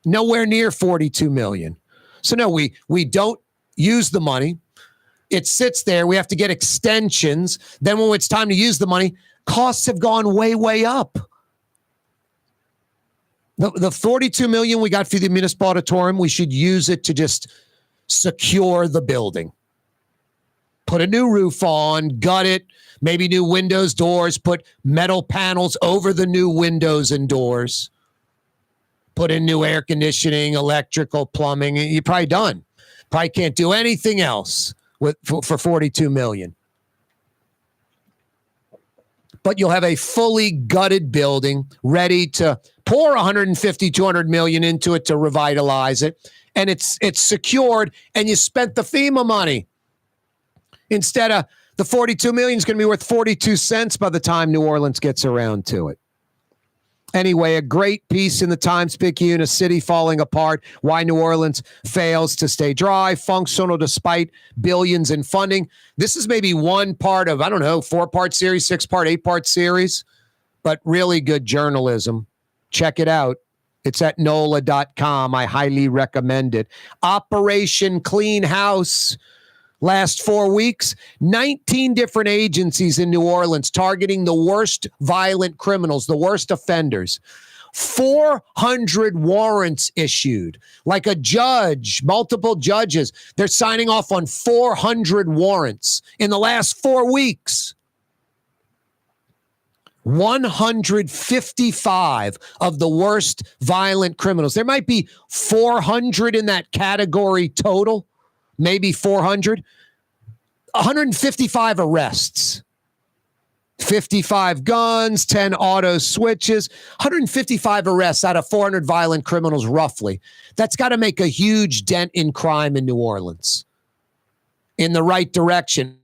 Nowhere near $42 million. So no, we don't use the money. It sits there. We have to get extensions. Then when it's time to use the money, costs have gone way, way up. The $42 million we got for the Municipal Auditorium, we should use it to just secure the building. Put a new roof on, gut it, maybe new windows, doors, put metal panels over the new windows and doors. Put in new air conditioning, electrical, plumbing. You're probably done. Probably can't do anything else for $42 million. But you'll have a fully gutted building ready to pour $150, $200 million into it to revitalize it. And it's secured, and you spent the FEMA money. Instead of the $42 million is going to be worth 42 cents by the time New Orleans gets around to it. Anyway, a great piece in the Times-Picayune, a city falling apart, why New Orleans fails to stay dry, functional despite billions in funding. This is maybe one part of, 4-part series, 6-part, 8-part series, but really good journalism. Check it out. It's at NOLA.com. I highly recommend it. Operation Clean House. Last 4 weeks, 19 different agencies in New Orleans targeting the worst violent criminals, the worst offenders. 400 warrants issued. Like a judge, multiple judges, they're signing off on 400 warrants in the last 4 weeks. 155 of the worst violent criminals. There might be 400 in that category total. Maybe 400, 155 arrests, 55 guns, 10 auto switches, 155 arrests out of 400 violent criminals, roughly. That's got to make a huge dent in crime in New Orleans. In the right direction,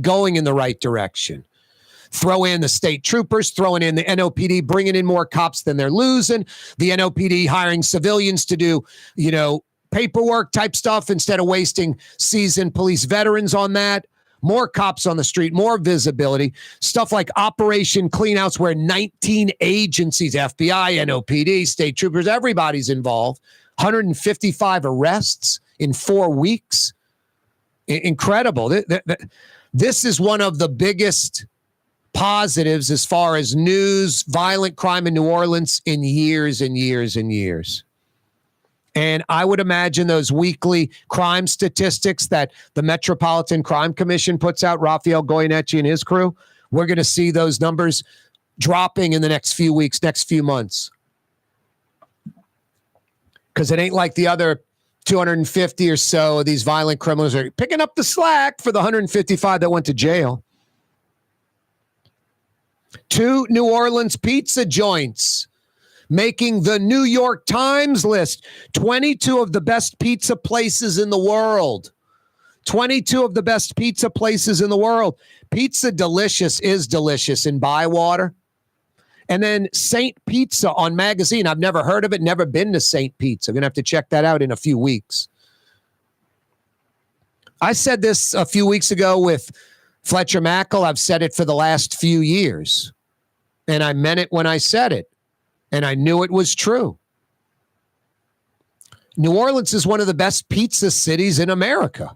going in the right direction. Throw in the state troopers, throwing in the NOPD, bringing in more cops than they're losing. The NOPD hiring civilians to do, paperwork type stuff instead of wasting seasoned police veterans on that. More cops on the street, more visibility. Stuff like Operation Cleanouts where 19 agencies, FBI, NOPD, state troopers, everybody's involved. 155 arrests in 4 weeks. Incredible. This is one of the biggest positives as far as news, violent crime in New Orleans in years and years and years. And I would imagine those weekly crime statistics that the Metropolitan Crime Commission puts out, Raphael Goyeneche and his crew, we're going to see those numbers dropping in the next few weeks, next few months. Because it ain't like the other 250 or so of these violent criminals are picking up the slack for the 155 that went to jail. 2 New Orleans pizza joints making the New York Times list. 22 of the best pizza places in the world. 22 of the best pizza places in the world. Pizza Delicious is delicious in Bywater. And then Saint Pizza on Magazine. I've never heard of it, never been to Saint Pizza. I'm going to have to check that out in a few weeks. I said this a few weeks ago with Fletcher Mackel. I've said it for the last few years. And I meant it when I said it. And I knew it was true. New Orleans is one of the best pizza cities in America.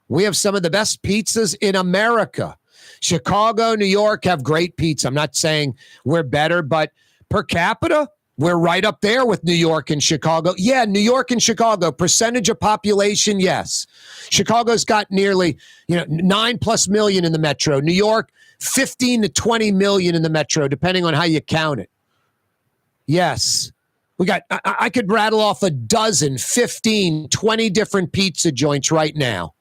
We have some of the best pizzas in America. Chicago, New York have great pizza. I'm not saying we're better, but per capita, we're right up there with New York and Chicago. Yeah, New York and Chicago, percentage of population, yes. Chicago's got nearly 9+ million in the metro. New York, 15 to 20 million in the metro, depending on how you count it. Yes. I could rattle off a dozen, 15, 20 different pizza joints right now.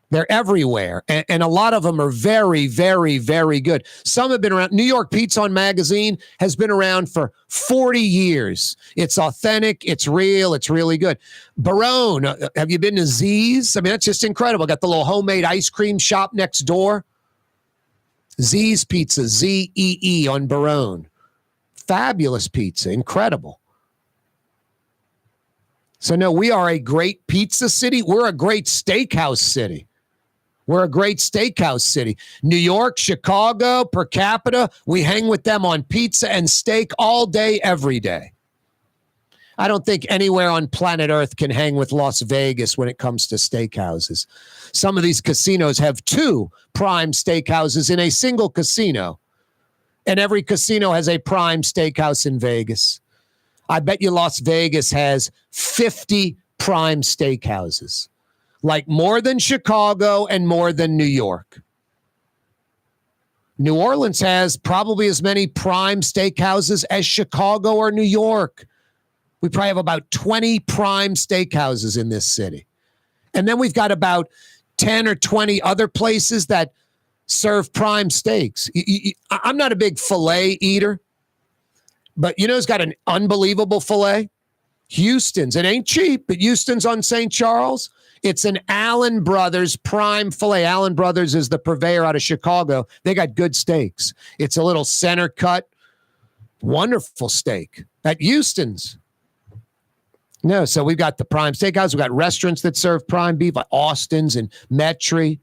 They're everywhere, and a lot of them are very, very, very good. Some have been around. New York Pizza on Magazine has been around for 40 years. It's authentic. It's real. It's really good. Barone, have you been to Z's? I mean, that's just incredible. Got the little homemade ice cream shop next door. Z's Pizza, Z-E-E on Barone. Fabulous pizza. Incredible. So, no, we are a great pizza city. We're a great steakhouse city. We're a great steakhouse city. New York, Chicago, per capita, we hang with them on pizza and steak all day, every day. I don't think anywhere on planet Earth can hang with Las Vegas when it comes to steakhouses. Some of these casinos have 2 prime steakhouses in a single casino. And every casino has a prime steakhouse in Vegas. I bet you Las Vegas has 50 prime steakhouses. Like more than Chicago and more than New York. New Orleans has probably as many prime steakhouses as Chicago or New York. We probably have about 20 prime steakhouses in this city. And then we've got about 10 or 20 other places that serve prime steaks. I'm not a big filet eater, but you know who's got an unbelievable filet? Houston's. It ain't cheap, but Houston's on St. Charles. It's an Allen Brothers prime filet. Allen Brothers is the purveyor out of Chicago. They got good steaks. It's a little center cut, wonderful steak at Houston's. No, so we've got the prime steakhouse. We've got restaurants that serve prime beef, like Austin's and Metri.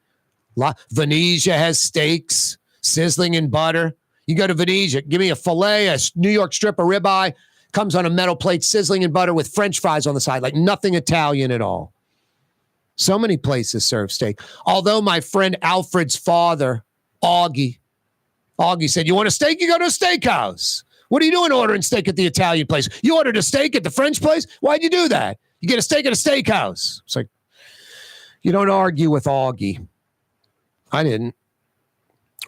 Venezia has steaks, sizzling in butter. You go to Venezia, give me a filet, a New York strip, a ribeye, comes on a metal plate, sizzling in butter with French fries on the side, like nothing Italian at all. So many places serve steak. Although my friend Alfred's father, Augie said, you want a steak? You go to a steakhouse. What are you doing ordering steak at the Italian place? You ordered a steak at the French place? Why'd you do that? You get a steak at a steakhouse. It's like, you don't argue with Augie. I didn't.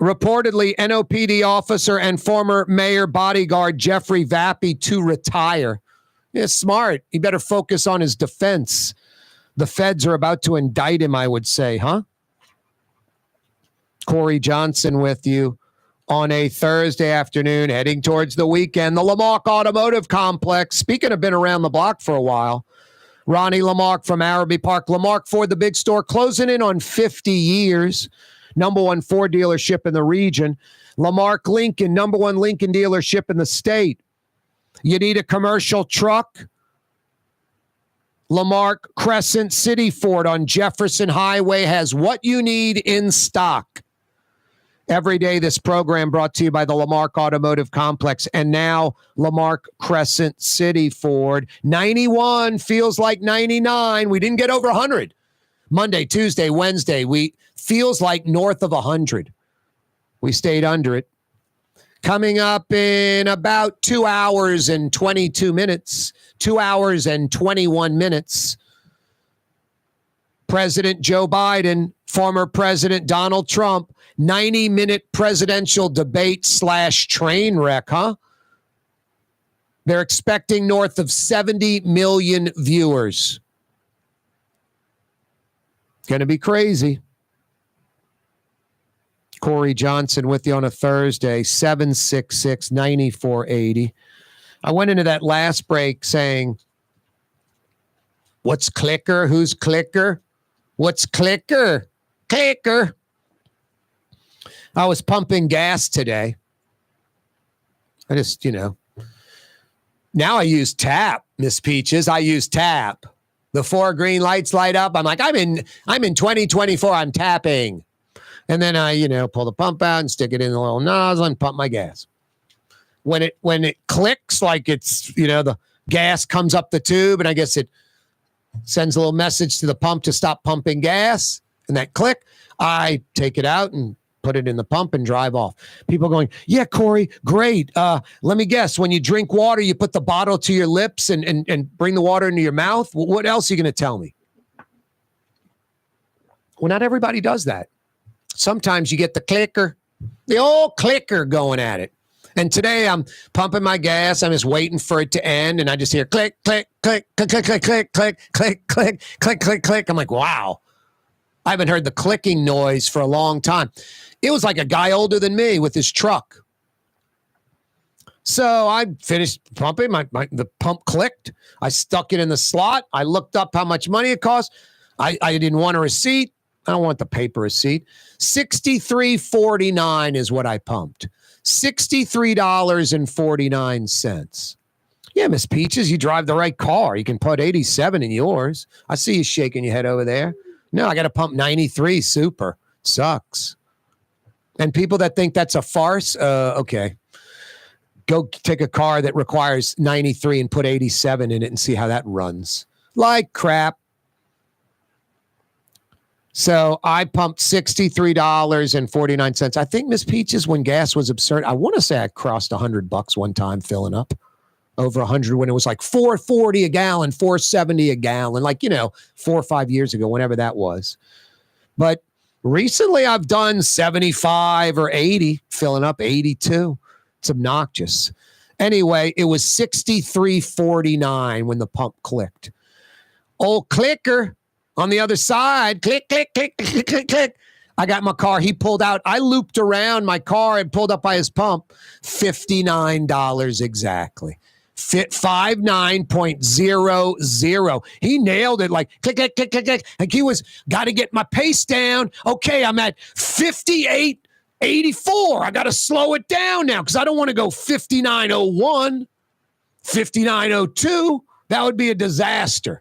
Reportedly, NOPD officer and former mayor bodyguard Jeffrey Vappy to retire. Yeah, smart. He better focus on his defense. The feds are about to indict him, I would say, huh? Corey Johnson with you on a Thursday afternoon, heading towards the weekend. The Lamarck Automotive Complex. Speaking of been around the block for a while, Ronnie Lamarck from Araby Park. Lamarck Ford, the big store, closing in on 50 years. #1 Ford dealership in the region. Lamarck Lincoln, #1 Lincoln dealership in the state. You need a commercial truck? Lamarck Crescent City Ford on Jefferson Highway has what you need in stock. Every day, this program brought to you by the Lamarck Automotive Complex. And now, Lamarck Crescent City Ford. 91 feels like 99. We didn't get over 100. Monday, Tuesday, Wednesday, we feels like north of 100. We stayed under it. Coming up in about 2 hours and 22 minutes, 2 hours and 21 minutes, President Joe Biden, former President Donald Trump, 90-minute presidential debate / train wreck, huh? They're expecting north of 70 million viewers. Going to be crazy. Corey Johnson with you on a Thursday, 766-9480. I went into that last break saying, what's clicker? Who's clicker? What's clicker? Clicker. I was pumping gas today. I just, now I use tap, Miss Peaches. I use tap. The 4 green lights light up. I'm like, I'm in 2024. I'm tapping. And then I, pull the pump out and stick it in the little nozzle and pump my gas. When it clicks, like it's, the gas comes up the tube, and I guess it sends a little message to the pump to stop pumping gas. And that click, I take it out and put it in the pump and drive off. People going, yeah, Corey, great. Let me guess. When you drink water, you put the bottle to your lips and bring the water into your mouth. What else are you going to tell me? Well, not everybody does that. Sometimes you get the old clicker going at it. And today I'm pumping my gas. I'm just waiting for it to end. And I just hear click, click, click, click, click, click, click, click, click, click, click, click, click. I'm like, wow. I haven't heard the clicking noise for a long time. It was like a guy older than me with his truck. So I finished pumping. The pump clicked. I stuck it in the slot. I looked up how much money it cost. I didn't want a receipt. I don't want the paper receipt. $63.49 is what I pumped. $63.49. Yeah, Miss Peaches, you drive the right car. You can put 87 in yours. I see you shaking your head over there. No, I got to pump 93. Super. Sucks. And people that think that's a farce, okay. Go take a car that requires 93 and put 87 in it and see how that runs. Like crap. So I pumped $63.49. I think, Miss Peaches, when gas was absurd, I want to say I crossed $100 one time filling up. Over 100 when it was like $4.40 a gallon, $4.70 a gallon, like, 4 or 5 years ago, whenever that was. But recently I've done 75 or 80, filling up 82. It's obnoxious. Anyway, it was $63.49 when the pump clicked. Old clicker on the other side, click, click, click, click, click, click. I got my car. He pulled out. I looped around my car and pulled up by his pump. $59 exactly. 59.00. He nailed it like click, click, click, click, click. Like he was got to get my pace down. Okay, I'm at 58.84. I got to slow it down now because I don't want to go 59.01, 59.02. That would be a disaster.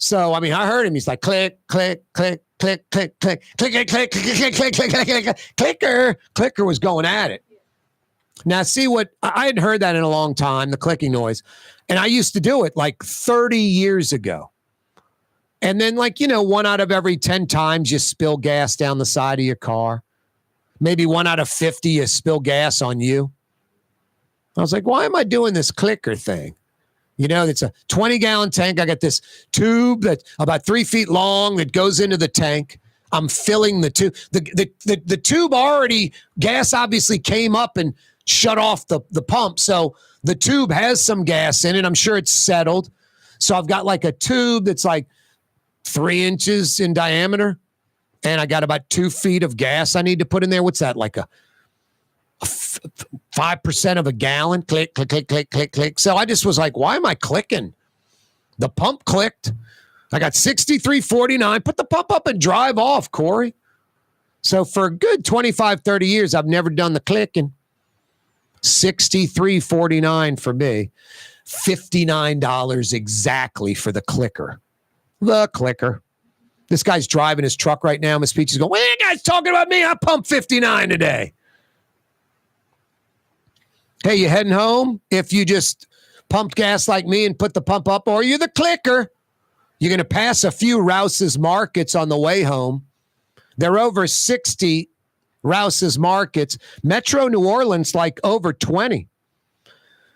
So, I heard him. He's like, click, click, click, click, click, click, click, click, click, click, click, click, click, click, clicker. Clicker was going at it. Now, see what I hadn't heard that in a long time, the clicking noise. And I used to do it like 30 years ago. And then, 1 out of every 10 times you spill gas down the side of your car. Maybe 1 out of 50 you spill gas on you. I was like, why am I doing this clicker thing? It's a 20-gallon tank. I got this tube that's about 3 feet long that goes into the tank. I'm filling the tube. The tube already, gas obviously came up and shut off the pump. So the tube has some gas in it. I'm sure it's settled. So I've got like a tube that's like 3 inches in diameter. And I got about 2 feet of gas I need to put in there. What's that? Like a 5% of a gallon. Click, click, click, click, click, click. So I just was like, why am I clicking? The pump clicked. I got $63.49. Put the pump up and drive off, Corey. So for a good 25, 30 years, I've never done the clicking. $63.49 for me. $59 exactly for the clicker. The clicker. This guy's driving his truck right now. Miss Peach is going, well, you guys talking about me? I pumped 59 today. Hey, you heading home? If you just pumped gas like me and put the pump up, or you're the clicker, you're going to pass a few Rouse's Markets on the way home. There are over 60 Rouse's Markets. Metro New Orleans, like over 20.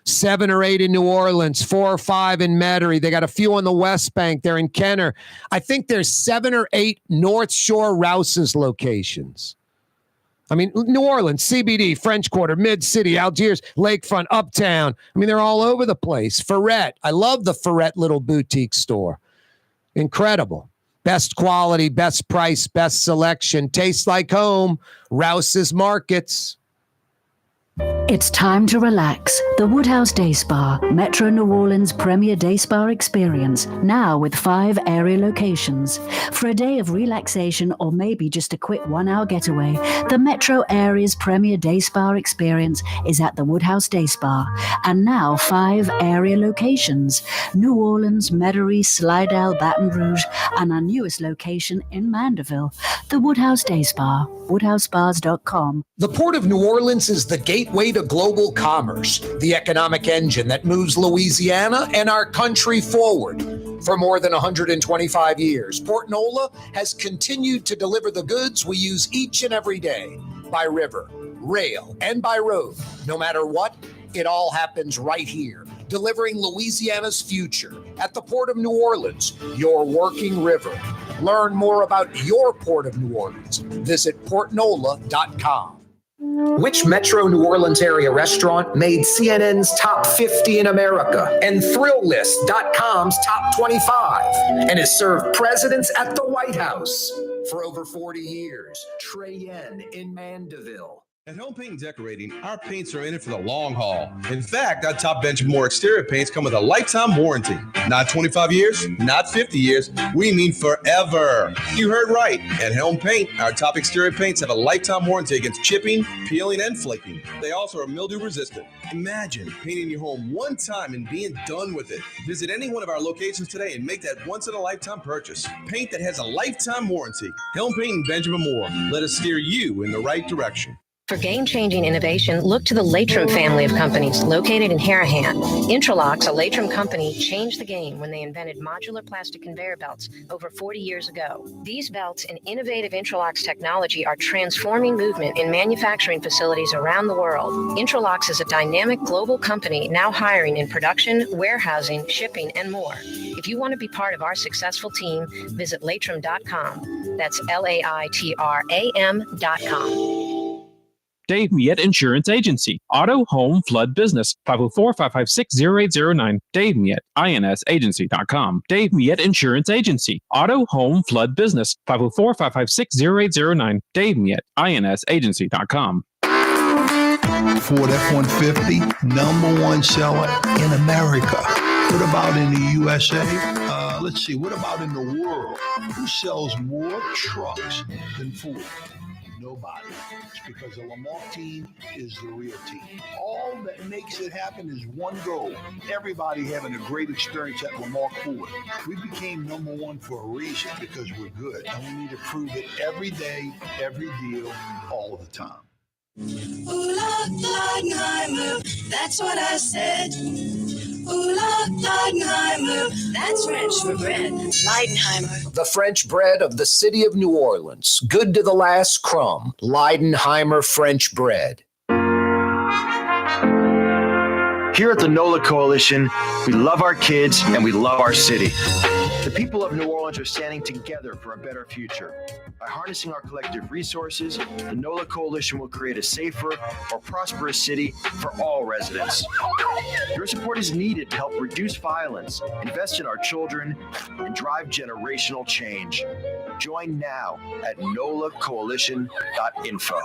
7 or 8 in New Orleans, 4 or 5 in Metairie. They got a few on the West Bank. They're in Kenner. I think there's 7 or 8 North Shore Rouse's locations. New Orleans, CBD, French Quarter, Mid-City, Algiers, Lakefront, Uptown. They're all over the place. Ferret. I love the Ferret little boutique store. Incredible. Best quality, best price, best selection. Tastes like home. Rouse's Markets. It's time to relax. The Woodhouse Day Spa, Metro New Orleans' premier day spa experience, now with 5 area locations. For a day of relaxation or maybe just a quick 1-hour getaway, the Metro area's premier day spa experience is at the Woodhouse Day Spa, and now 5 area locations: New Orleans, Metairie, Slidell, Baton Rouge, and our newest location in Mandeville. The Woodhouse Day Spa, woodhousespas.com. The Port of New Orleans is the gateway to global commerce, the economic engine that moves Louisiana and our country forward. For more than 125 years, Port Nola has continued to deliver the goods we use each and every day, by river, rail, and by road. No matter what, it all happens right here, delivering Louisiana's future at the Port of New Orleans, your working river. Learn more about your Port of New Orleans. Visit portnola.com. Which Metro New Orleans area restaurant made CNN's top 50 in America and ThrillList.com's top 25 and has served presidents at the White House for over 40 years? Trey Yen in Mandeville. At Home Paint and Decorating, our paints are in it for the long haul. In fact, our top Benjamin exterior paints come with a lifetime warranty. Not 25 years, not 50 years, we mean forever. You heard right. At Helm Paint, our top exterior paints have a lifetime warranty against chipping, peeling, and flaking. They also are mildew resistant. Imagine painting your home one time and being done with it. Visit any one of our locations today and make that once-in-a-lifetime purchase. Paint that has a lifetime warranty. Helm Paint and Benjamin Moore. Let us steer you in the right direction. For game-changing innovation, look to the Latrim family of companies located in Harahan. Intralocks, a Latrim company, changed the game when they invented modular plastic conveyor belts over 40 years ago. These belts and innovative Intralocks technology are transforming movement in manufacturing facilities around the world. Intralocks is a dynamic global company now hiring in production, warehousing, shipping, and more. If you want to be part of our successful team, visit latrim.com. That's LAITRAM.com. Dave Miette Insurance Agency. Auto, home, flood, business. 504-556-0809. Dave Miette, INSagency.com. Dave Miette Insurance Agency. Auto, home, flood, business. 504-556-0809. Dave Miette, INSagency.com. Ford F-150, #1 seller in America. What about in the USA? Let's see, what about in the world? Who sells more trucks than Ford? Nobody. It's because the Lamar team is the real team. All that makes it happen is one goal. Everybody having a great experience at Lamar Ford. We became #1 for a reason, because we're good. And we need to prove it every day, every deal, all the time. Ooh, Leidenheimer, that's what I said. Ooh, Leidenheimer, that's French for bread. Leidenheimer. The French bread of the city of New Orleans. Good to the last crumb. Leidenheimer French bread. Here at the NOLA Coalition, we love our kids and we love our city. The people of New Orleans are standing together for a better future. By harnessing our collective resources, the NOLA Coalition will create a safer, more prosperous city for all residents. Your support is needed to help reduce violence, invest in our children, and drive generational change. Join now at nolacoalition.info.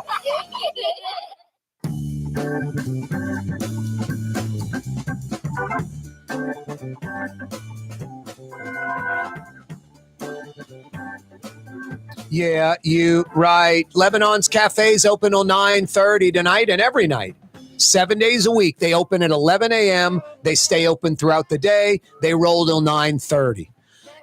Yeah, you right. Lebanon's Cafe's open till 9:30 tonight and every night. 7 days a week. They open at 11 a.m. They stay open throughout the day. They roll till 9:30.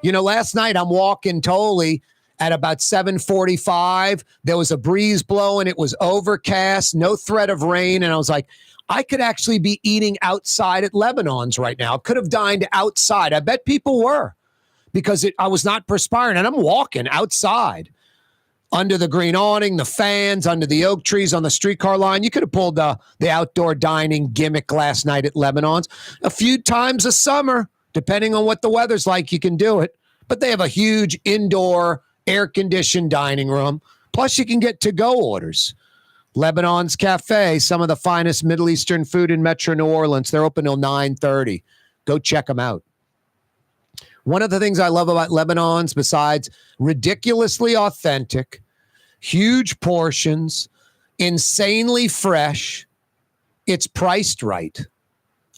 You know, last night I'm walking Tolly at about 7:45. There was a breeze blowing. It was overcast, no threat of rain. And I was like, I could actually be eating outside at Lebanon's right now. I could have dined outside. I bet people were, because I was not perspiring. And I'm walking outside under the green awning, the fans, under the oak trees on the streetcar line. You could have pulled the outdoor dining gimmick last night at Lebanon's. A few times a summer, depending on what the weather's like, you can do it. But they have a huge indoor air-conditioned dining room. Plus, you can get to-go orders. Lebanon's Cafe, some of the finest Middle Eastern food in Metro New Orleans. They're open till 9:30. Go check them out. One of the things I love about Lebanon's, besides ridiculously authentic, huge portions, insanely fresh, it's priced right.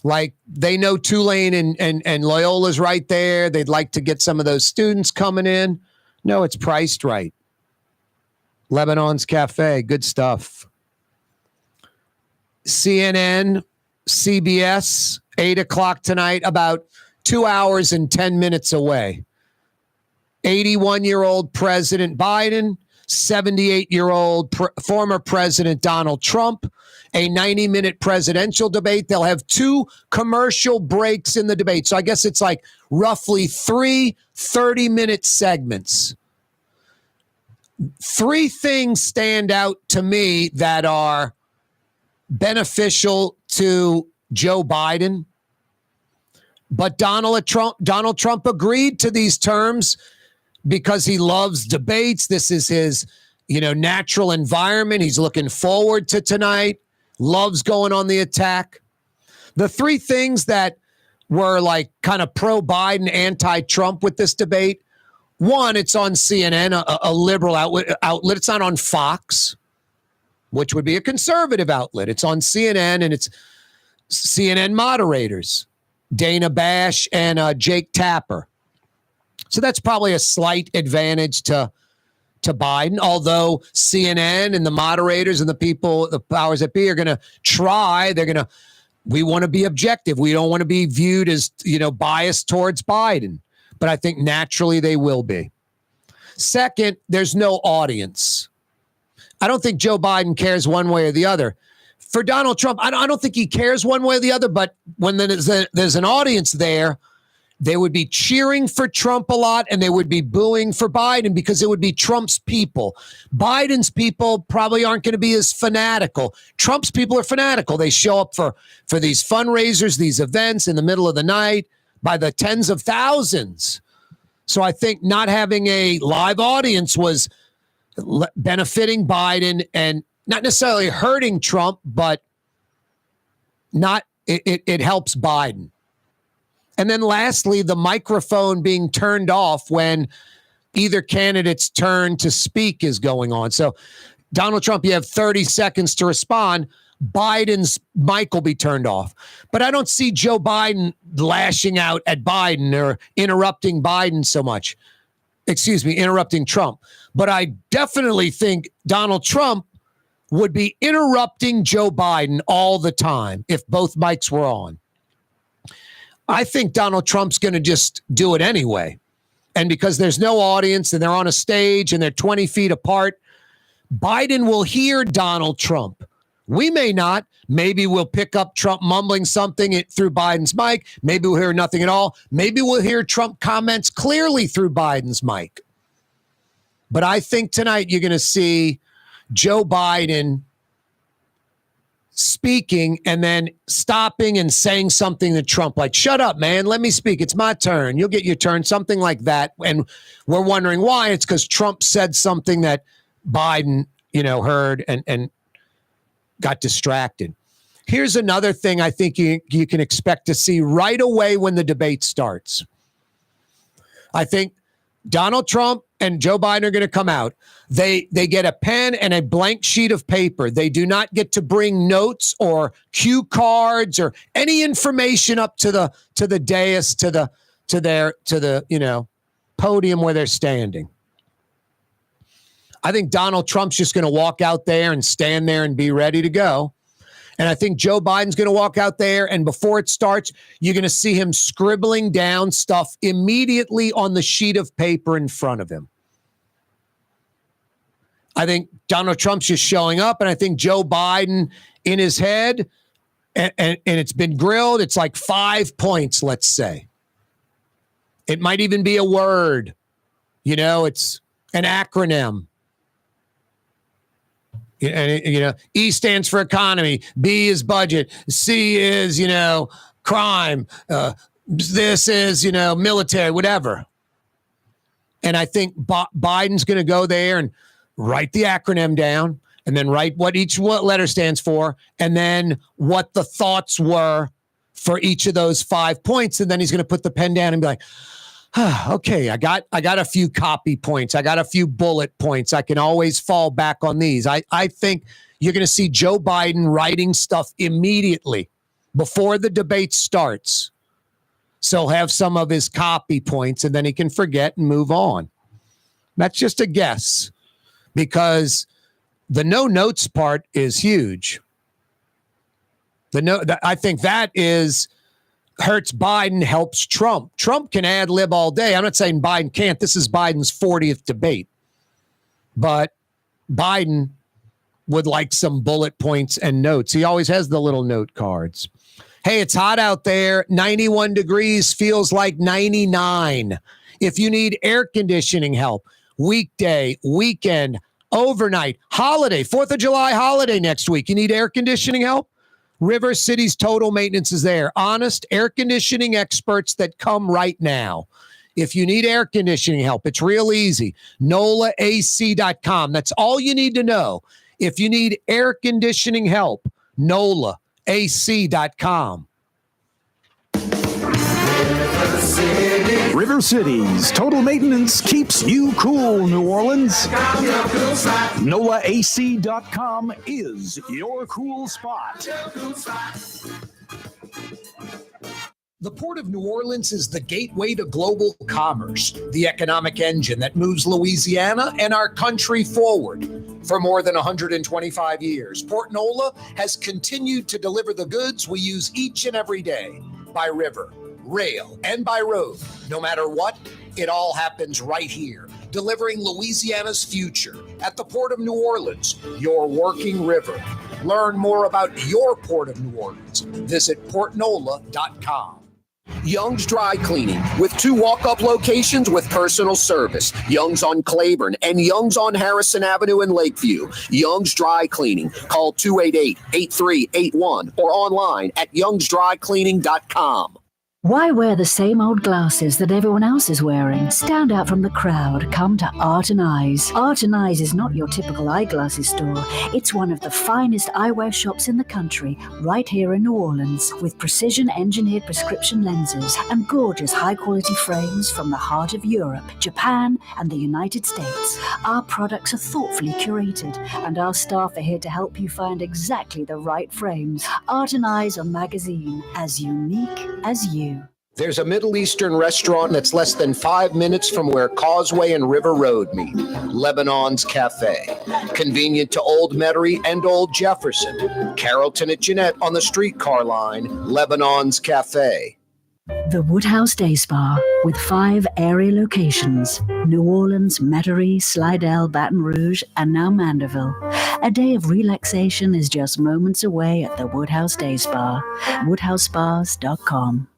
Like they know Tulane and Loyola's right there. They'd like to get some of those students coming in. No, it's priced right. Lebanon's Cafe, good stuff. CNN, CBS, 8 o'clock tonight, about 2 hours and 10 minutes away. 81-year-old President Biden, 78-year-old former President Donald Trump, a 90-minute presidential debate. They'll have 2 commercial breaks in the debate. So I guess it's like roughly 3 30-minute segments. 3 things stand out to me that are beneficial to Joe Biden. But Donald Trump agreed to these terms because he loves debates. This is his, natural environment. He's looking forward to tonight, loves going on the attack. The 3 things that were like kind of pro-Biden, anti-Trump with this debate. One, it's on CNN, a liberal outlet. It's not on Fox, which would be a conservative outlet. It's on CNN, and it's CNN moderators, Dana Bash and Jake Tapper. So that's probably a slight advantage to Biden, although CNN and the moderators and the people, the powers that be, are going to try. We want to be objective. We don't want to be viewed as, biased towards Biden. But I think naturally they will be. Second, there's no audience. I don't think Joe Biden cares one way or the other. For Donald Trump, I don't think he cares one way or the other, but when there's an audience there, they would be cheering for Trump a lot and they would be booing for Biden because it would be Trump's people. Biden's people probably aren't going to be as fanatical. Trump's people are fanatical. They show up for these fundraisers, these events in the middle of the night by the tens of thousands. So I think not having a live audience was benefiting Biden and not necessarily hurting Trump, but it helps Biden. And then lastly, the microphone being turned off when either candidate's turn to speak is going on. So Donald Trump, you have 30 seconds to respond. Biden's mic will be turned off. But I don't see Joe Biden lashing out at Biden or interrupting Biden so much. Interrupting Trump. But I definitely think Donald Trump would be interrupting Joe Biden all the time if both mics were on. I think Donald Trump's going to just do it anyway. And because there's no audience and they're on a stage and they're 20 feet apart, Biden will hear Donald Trump. We may not. Maybe we'll pick up Trump mumbling something through Biden's mic. Maybe we'll hear nothing at all. Maybe we'll hear Trump comments clearly through Biden's mic. But I think tonight you're going to see Joe Biden speaking and then stopping and saying something to Trump, like, shut up, man, let me speak. It's my turn. You'll get your turn, something like that. And we're wondering why. It's because Trump said something that Biden, heard and got distracted. Here's another thing I think you can expect to see right away when the debate starts. I think Donald Trump and Joe Biden are going to come out. They get a pen and a blank sheet of paper. They do not get to bring notes or cue cards or any information up to the dais, to the podium where they're standing. I think Donald Trump's just going to walk out there and stand there and be ready to go. And I think Joe Biden's going to walk out there, and before it starts, you're going to see him scribbling down stuff immediately on the sheet of paper in front of him. I think Donald Trump's just showing up, and I think Joe Biden in his head, and it's been grilled, it's like 5 points, let's say. It might even be a word. It's an acronym. And, E stands for economy. B is budget. C is, crime. This is, military, whatever. And I think Biden's going to go there and write the acronym down and then write what letter stands for and then what the thoughts were for each of those 5 points. And then he's going to put the pen down and be like, Okay, I got a few copy points. I got a few bullet points. I can always fall back on these. I think you're going to see Joe Biden writing stuff immediately before the debate starts. So he'll have some of his copy points, and then he can forget and move on. That's just a guess, because the no notes part is huge. I think that is hurts Biden, helps Trump. Trump can ad lib all day. I'm not saying Biden can't. This is Biden's 40th debate. But Biden would like some bullet points and notes. He always has the little note cards. Hey, it's hot out there. 91 degrees, feels like 99. If you need air conditioning help, weekday, weekend, overnight, holiday, 4th of July holiday next week, you need air conditioning help? River City's Total Maintenance is there. Honest air conditioning experts that come right now. If you need air conditioning help, it's real easy. NOLAAC.com. That's all you need to know. If you need air conditioning help, NOLAAC.com. River Cities Total Maintenance keeps you cool, New Orleans. NOLAAC.com is your cool spot. The Port of New Orleans is the gateway to global commerce, the economic engine that moves Louisiana and our country forward. For more than 125 years, Port Nola has continued to deliver the goods we use each and every day by river, rail, and by road. No matter what, it all happens right here, delivering Louisiana's future at the Port of New Orleans, your working river. Learn more about your Port of New Orleans. Visit portnola.com. Young's Dry Cleaning, with 2 walk-up locations with personal service. Young's on Claiborne and Young's on Harrison Avenue in Lakeview. Young's Dry Cleaning. Call 288-8381 or online at youngsdrycleaning.com. Why wear the same old glasses that everyone else is wearing? Stand out from the crowd. Come to Art and Eyes. Art and Eyes is not your typical eyeglasses store. It's one of the finest eyewear shops in the country, right here in New Orleans, with precision-engineered prescription lenses and gorgeous high-quality frames from the heart of Europe, Japan, and the United States. Our products are thoughtfully curated, and our staff are here to help you find exactly the right frames. Art and Eyes are magazine, as unique as you. There's a Middle Eastern restaurant that's less than 5 minutes from where Causeway and River Road meet, Lebanon's Cafe. Convenient to Old Metairie and Old Jefferson. Carrollton at Jeanette on the streetcar line, Lebanon's Cafe. The Woodhouse Day Spa, with 5 area locations: New Orleans, Metairie, Slidell, Baton Rouge, and now Mandeville. A day of relaxation is just moments away at the Woodhouse Day Spa. WoodhouseSpas.com.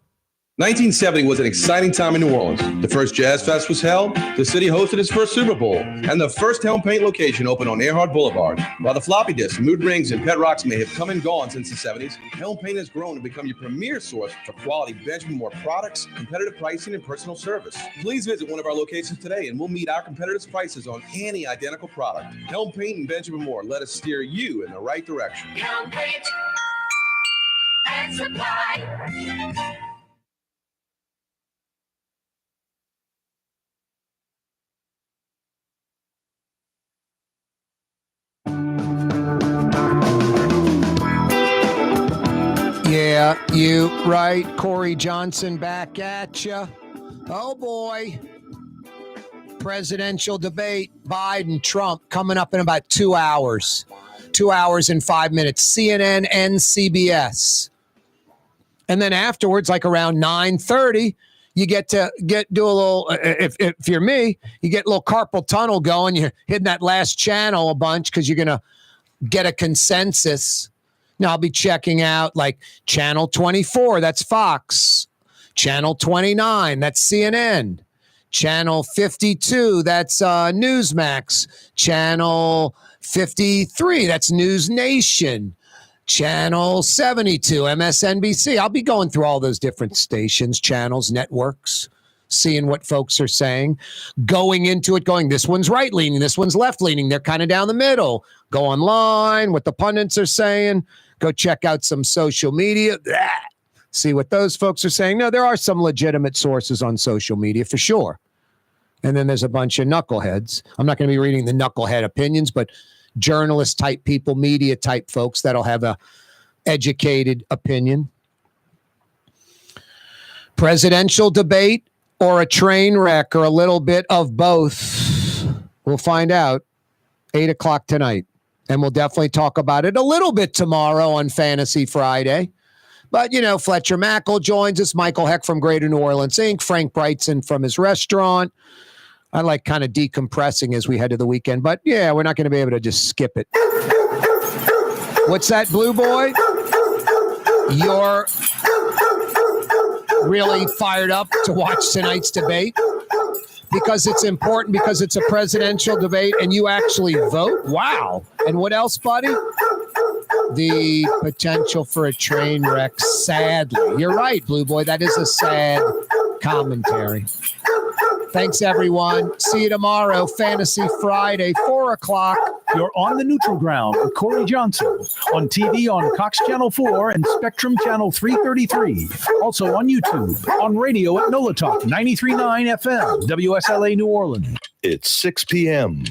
1970 was an exciting time in New Orleans. The first Jazz Fest was held, the city hosted its first Super Bowl, and the first Helm Paint location opened on Earhart Boulevard. While the floppy disks, mood rings, and pet rocks may have come and gone since the 70s, Helm Paint has grown to become your premier source for quality Benjamin Moore products, competitive pricing, and personal service. Please visit one of our locations today, and we'll meet our competitors' prices on any identical product. Helm Paint and Benjamin Moore, let us steer you in the right direction. Helm Paint and Supply. Yeah, you right. Corey Johnson back at you. Oh, boy. Presidential debate, Biden, Trump, coming up in about 2 hours. 2 hours and 5 minutes. CNN and CBS. And then afterwards, like around 9:30, you get to do a little, if you're me, you get a little carpal tunnel going. You're hitting that last channel a bunch because you're going to get a consensus. Now, I'll be checking out like Channel 24, that's Fox. Channel 29, that's CNN. Channel 52, that's Newsmax. Channel 53, that's News Nation. Channel 72, MSNBC. I'll be going through all those different stations, channels, networks, seeing what folks are saying. Going into it, going, this one's right-leaning, this one's left-leaning. They're kind of down the middle. Go online, what the pundits are saying. Go check out some social media. see what those folks are saying. No, there are some legitimate sources on social media for sure. And then there's a bunch of knuckleheads. I'm not going to be reading the knucklehead opinions, but journalist type people, media type folks that'll have a educated opinion. Presidential debate or a train wreck or a little bit of both. We'll find out 8 o'clock tonight. And we'll definitely talk about it a little bit tomorrow on Fantasy Friday. But, you know, Fletcher Mackel joins us, Michael Heck from Greater New Orleans Inc., Frank Brightson from his restaurant. I like kind of decompressing as we head to the weekend. But, yeah, we're not going to be able to just skip it. What's that, Blue Boy? You're really fired up to watch tonight's debate? Because it's important, because it's a presidential debate and you actually vote? Wow. And what else, buddy? The potential for a train wreck, sadly. You're right, Blue Boy. That is a sad commentary. Thanks, everyone. See you tomorrow, Fantasy Friday, 4 o'clock. You're on the neutral ground with Corey Johnson on TV on Cox Channel 4 and Spectrum Channel 333. Also on YouTube, on radio at NOLA Talk 93.9 FM, WSLA New Orleans. It's 6 p.m.